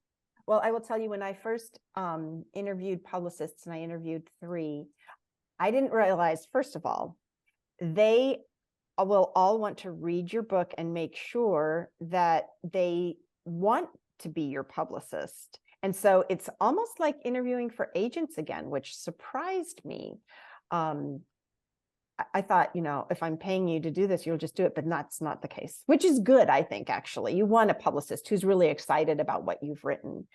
Well, I will tell you, when I first interviewed publicists, and I interviewed 3, I didn't realize, first of all, they will all want to read your book and make sure that they want to be your publicist. And so it's almost like interviewing for agents again, which surprised me. I thought, if I'm paying you to do this, you'll just do it, but that's not the case, which is good, I think, actually. You want a publicist who's really excited about what you've written.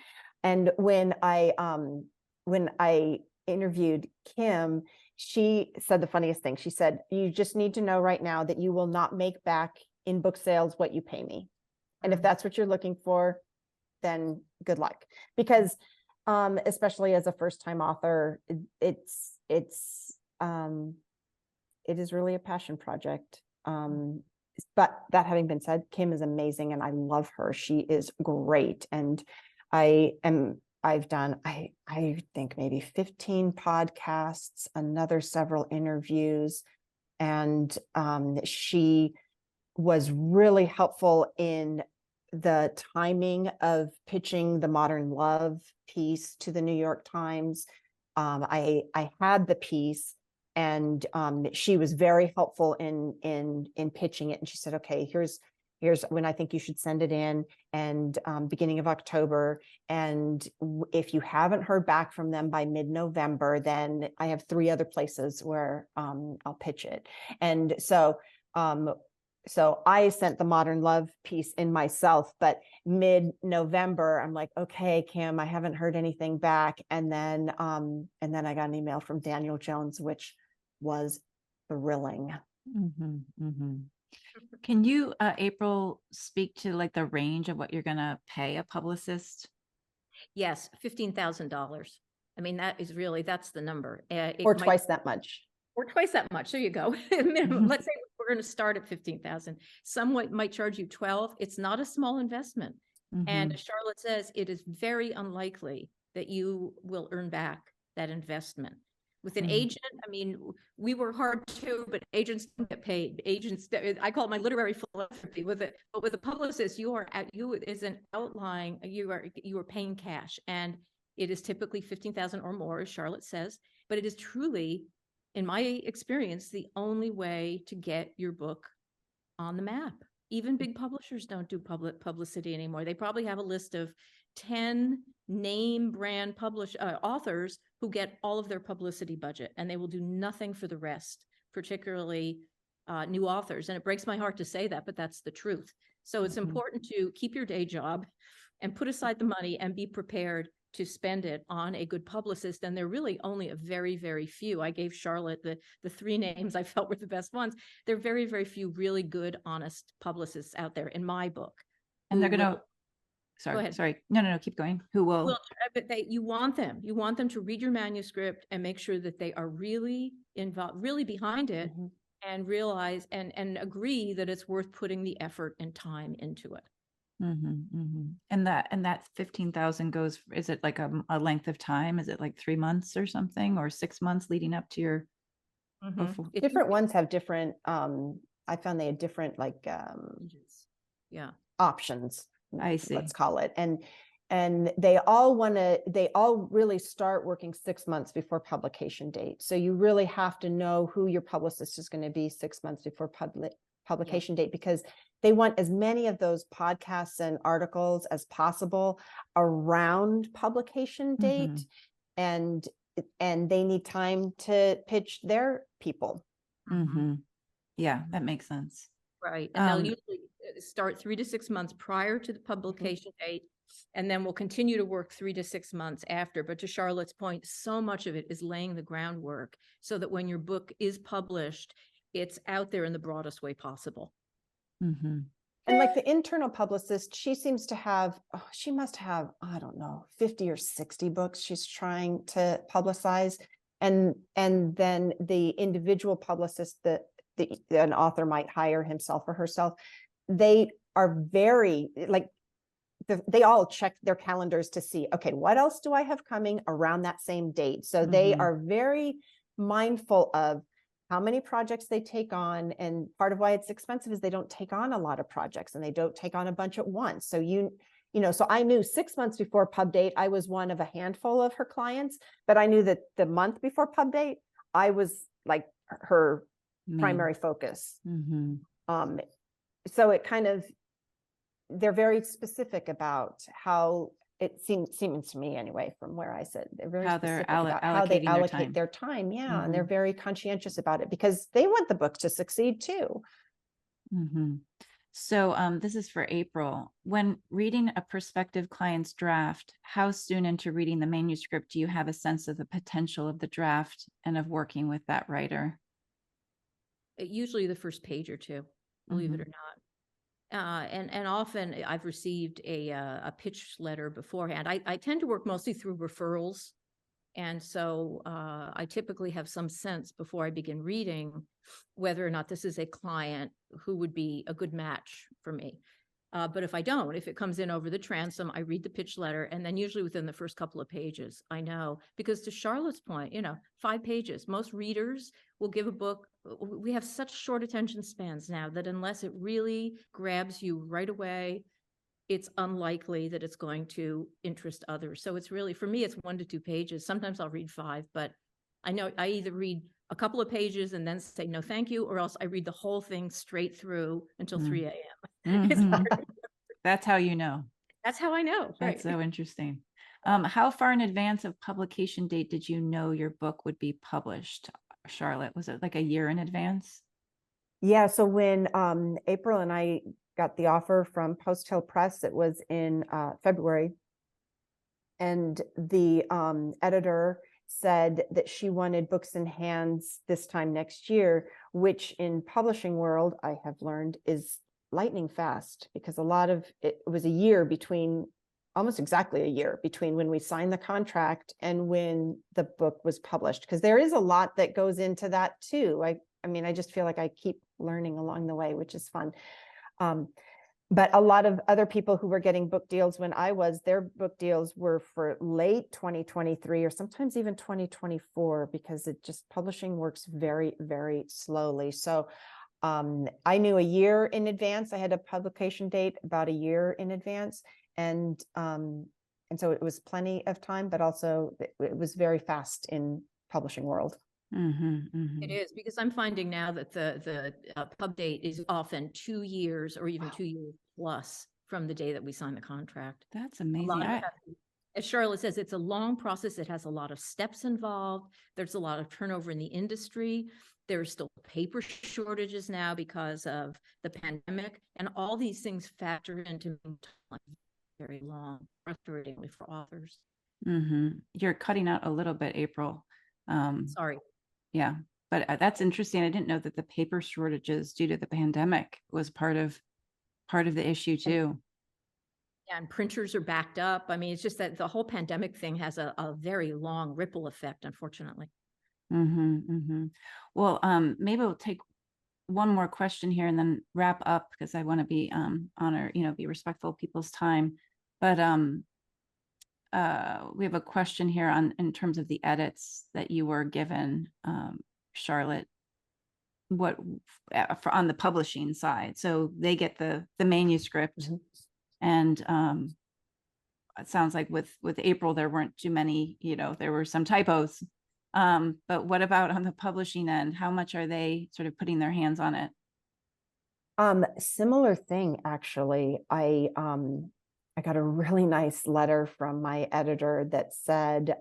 And when I interviewed Kim, she said the funniest thing. She said, you just need to know right now that you will not make back in book sales what you pay me. And if that's what you're looking for, then good luck. Because especially as a first-time author, it is really a passion project. But that having been said, Kim is amazing and I love her. She is great. And I've done, I think maybe 15 podcasts, another several interviews. And she was really helpful in the timing of pitching the Modern Love piece to the New York Times. I had the piece, and she was very helpful in pitching it. And she said, okay, here's when I think you should send it in, and beginning of October. And if you haven't heard back from them by mid-November, then I have 3 other places where I'll pitch it. And so I sent the Modern Love piece in myself, but mid-November, I'm like, okay, Kim, I haven't heard anything back. And then I got an email from Daniel Jones, which was thrilling. Can you, April, speak to like the range of what you're going to pay a publicist? Yes, $15,000. I mean, that's the number. Or twice that much. Or twice that much. There you go. Let's say we're going to start at 15,000. Some might charge you 12. It's not a small investment. And as Charlotte says, it is very unlikely that you will earn back that investment. With an Mm. agent, I mean, we work hard too, but agents don't get paid. Agents, I call it my literary philanthropy with it. But with a publicist, you is an outlying, you are paying cash, and it is typically 15,000 or more, as Charlotte says. But it is truly, in my experience, the only way to get your book on the map. Even big publishers don't do public publicity anymore. They probably have a list of 10 name brand authors who get all of their publicity budget, and they will do nothing for the rest, particularly new authors. And it breaks my heart to say that, but that's the truth. So it's important to keep your day job and put aside the money and be prepared to spend it on a good publicist. And they're really only a very, very few. I gave Charlotte the three names I felt were the best ones. There are very, very few really good, honest publicists out there in my book. And they're going to, Go sorry, ahead. sorry. No, keep going. Who will? Well, but you want them to read your manuscript and make sure that they are really involved, really behind it, and realize and agree that it's worth putting the effort and time into it. And that 15,000 goes, is it like a length of time? Is it like 3 months or something, or 6 months leading up to your Different ones have different, I found they had different yeah, options, I see. let's call it. And they all really start working 6 months before publication date. So you really have to know who your publicist is going to be 6 months before publication date, because they want as many of those podcasts and articles as possible around publication date. And they need time to pitch their people. Yeah, that makes sense. Right. And they'll usually start 3 to 6 months prior to the publication date, and then we'll continue to work 3 to 6 months after. But to Charlotte's point, so much of it is laying the groundwork so that when your book is published, it's out there in the broadest way possible. And like the internal publicist, she seems to have, she must have, I don't know, 50 or 60 books she's trying to publicize. And then the individual publicist that an author might hire himself or herself, they are very, like, they all check their calendars to see, okay, what else do I have coming around that same date? So they are very mindful of how many projects they take on. And part of why it's expensive is they don't take on a lot of projects, and they don't take on a bunch at once. So so I knew 6 months before pub date, I was one of a handful of her clients, but I knew that the month before pub date, I was like her primary focus. So it kind of, they're very specific about how it seems to me anyway, from where I sit, they're very specific about how they allocate their time. Yeah. And they're very conscientious about it because they want the book to succeed too. So this is for April. When reading a prospective client's draft, how soon into reading the manuscript do you have a sense of the potential of the draft and of working with that writer? Usually the first page or two, believe it or not. And often I've received a pitch letter beforehand. I tend to work mostly through referrals. And so I typically have some sense before I begin reading whether or not this is a client who would be a good match for me. But if I don't, if it comes in over the transom, I read the pitch letter, and then usually within the first couple of pages, I know. Because to Charlotte's point, 5 pages, most readers will give a book. We have such short attention spans now that unless it really grabs you right away, it's unlikely that it's going to interest others. So it's really, for me, it's 1 to 2 pages. Sometimes I'll read 5, but I know I either read a couple of pages and then say no thank you, or else I read the whole thing straight through until 3 a.m. That's how you know. That's how I know. That's so interesting. How far in advance of publication date did you know your book would be published, Charlotte? Was it like a year in advance? Yeah. So when April and I got the offer from Post Hill Press, it was in February. And the editor said that she wanted books in hands this time next year, which in publishing world, I have learned, is lightning fast, because a lot of it was a year between, almost exactly a year between when we signed the contract and when the book was published, because there is a lot that goes into that too. I mean, I just feel like I keep learning along the way, which is fun. But a lot of other people who were getting book deals when their book deals were for late 2023 or sometimes even 2024, because publishing works very, very slowly. So I knew a year in advance. I had a publication date about a year in advance. And so it was plenty of time, but also it was very fast in publishing world. It is, because I'm finding now that the pub date is often 2 years or even 2 years plus from the day that we sign the contract. That's A amazing. lot of as Charlotte says, it's a long process. It has a lot of steps involved. There's a lot of turnover in the industry. There's still paper shortages now because of the pandemic, and all these things factor into time very long, frustratingly for authors. You're cutting out a little bit, April. Sorry. Yeah, but that's interesting. I didn't know that the paper shortages due to the pandemic was part of the issue too. Yeah, and printers are backed up. I mean, it's just that the whole pandemic thing has a very long ripple effect, unfortunately. Well, maybe we'll take one more question here and then wrap up, because I want to be be respectful of people's time. But we have a question here in terms of the edits that you were given, Charlotte. What on the publishing side? So they get the manuscript, and it sounds like with April there weren't too many. There were some typos. But what about on the publishing end? How much are they sort of putting their hands on it? Similar thing, actually. I got a really nice letter from my editor that said,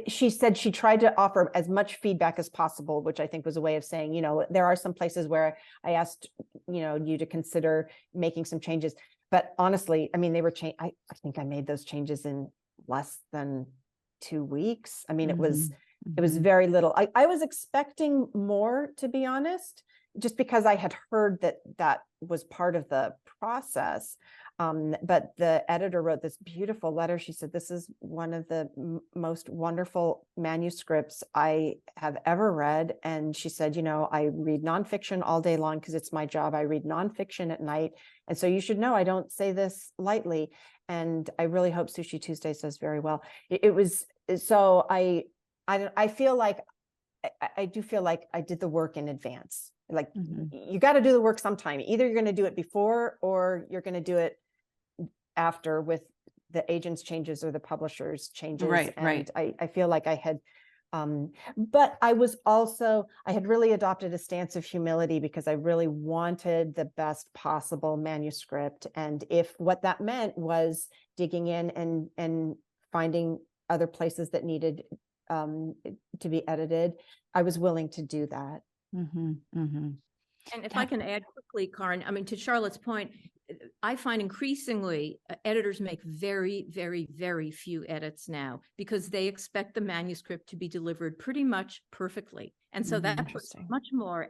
she said she tried to offer as much feedback as possible, which I think was a way of saying, there are some places where I asked, you to consider making some changes. But honestly, I mean, they were I think I made those changes in less than 2 weeks. I mean, it was very little. I was expecting more, to be honest, just because I had heard that was part of the process. But the editor wrote this beautiful letter. She said, "This is one of the most wonderful manuscripts I have ever read." And she said, "I read nonfiction all day long because it's my job. I read nonfiction at night. And so you should know I don't say this lightly. And I really hope Sushi Tuesdays does very well." It was, so I feel like, I do feel like I did the work in advance. Like, you got to do the work sometime. Either you're going to do it before or you're going to do it after, with the agent's changes or the publisher's changes. Right. I feel like I had, but I had really adopted a stance of humility, because I really wanted the best possible manuscript. And if what that meant was digging in and finding other places that needed to be edited, I was willing to do that. And if I can add quickly, Karin, I mean, to Charlotte's point, I find increasingly editors make very, very, very few edits now, because they expect the manuscript to be delivered pretty much perfectly. And so that puts much more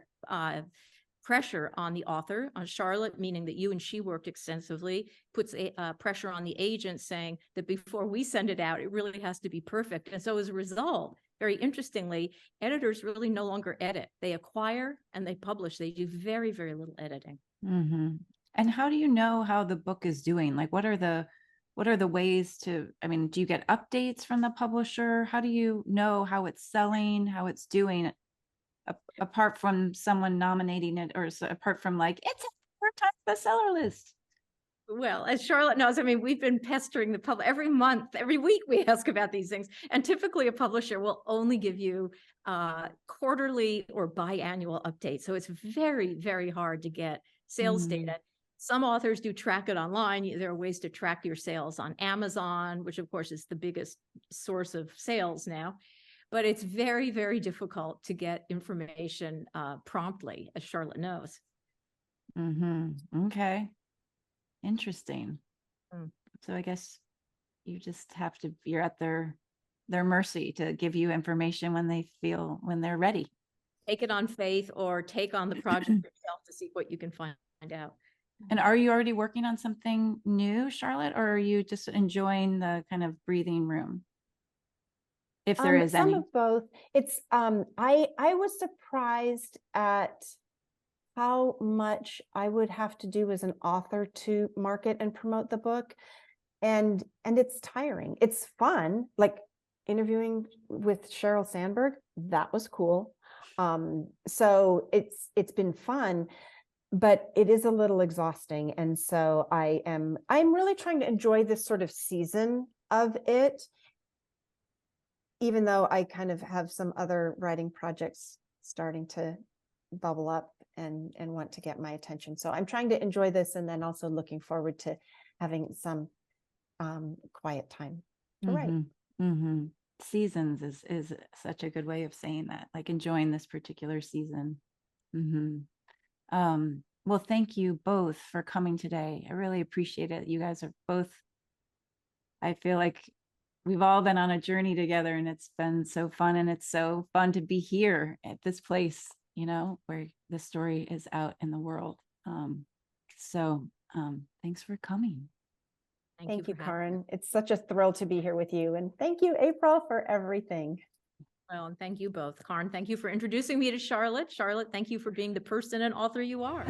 pressure on the author, on Charlotte, meaning that you and she worked extensively, puts pressure on the agent, saying that before we send it out, it really has to be perfect. And so as a result, very interestingly, editors really no longer edit. They acquire and they publish. They do very, very little editing. And how do you know how the book is doing? Like, what are the ways to, I mean, do you get updates from the publisher? How do you know how it's selling, how it's doing, apart from someone nominating it, or apart from like, it's a New York Times bestseller list? Well, as Charlotte knows, I mean, we've been pestering the public every month, every week we ask about these things. And typically a publisher will only give you quarterly or biannual updates. So it's very, very hard to get sales data. Some authors do track it online. There are ways to track your sales on Amazon, which of course is the biggest source of sales now. But it's very, very difficult to get information promptly, as Charlotte knows. Okay. Interesting. So I guess you just have to, you're at their mercy to give you information when they're ready. Take it on faith, or take on the project yourself to see what you can find out. And are you already working on something new, Charlotte, or are you just enjoying the kind of breathing room? If there is any. Some of both. It's I was surprised at how much I would have to do as an author to market and promote the book. And it's tiring. It's fun, like interviewing with Sheryl Sandberg, that was cool. So it's been fun, but it is a little exhausting. And so I'm really trying to enjoy this sort of season of it, even though I kind of have some other writing projects starting to bubble up and want to get my attention. So I'm trying to enjoy this, and then also looking forward to having some quiet time to write. Seasons is such a good way of saying that, like enjoying this particular season. Well, thank you both for coming today. I really appreciate it. You guys are both, I feel like we've all been on a journey together, and it's been so fun, and it's so fun to be here at this place, you know, where the story is out in the world. Thanks for coming. Thank you, for having Karin. us. It's such a thrill to be here with you. And thank you, April, for everything. Well, and thank you both. Karin, thank you for introducing me to Charlotte. Charlotte, thank you for being the person and author you are.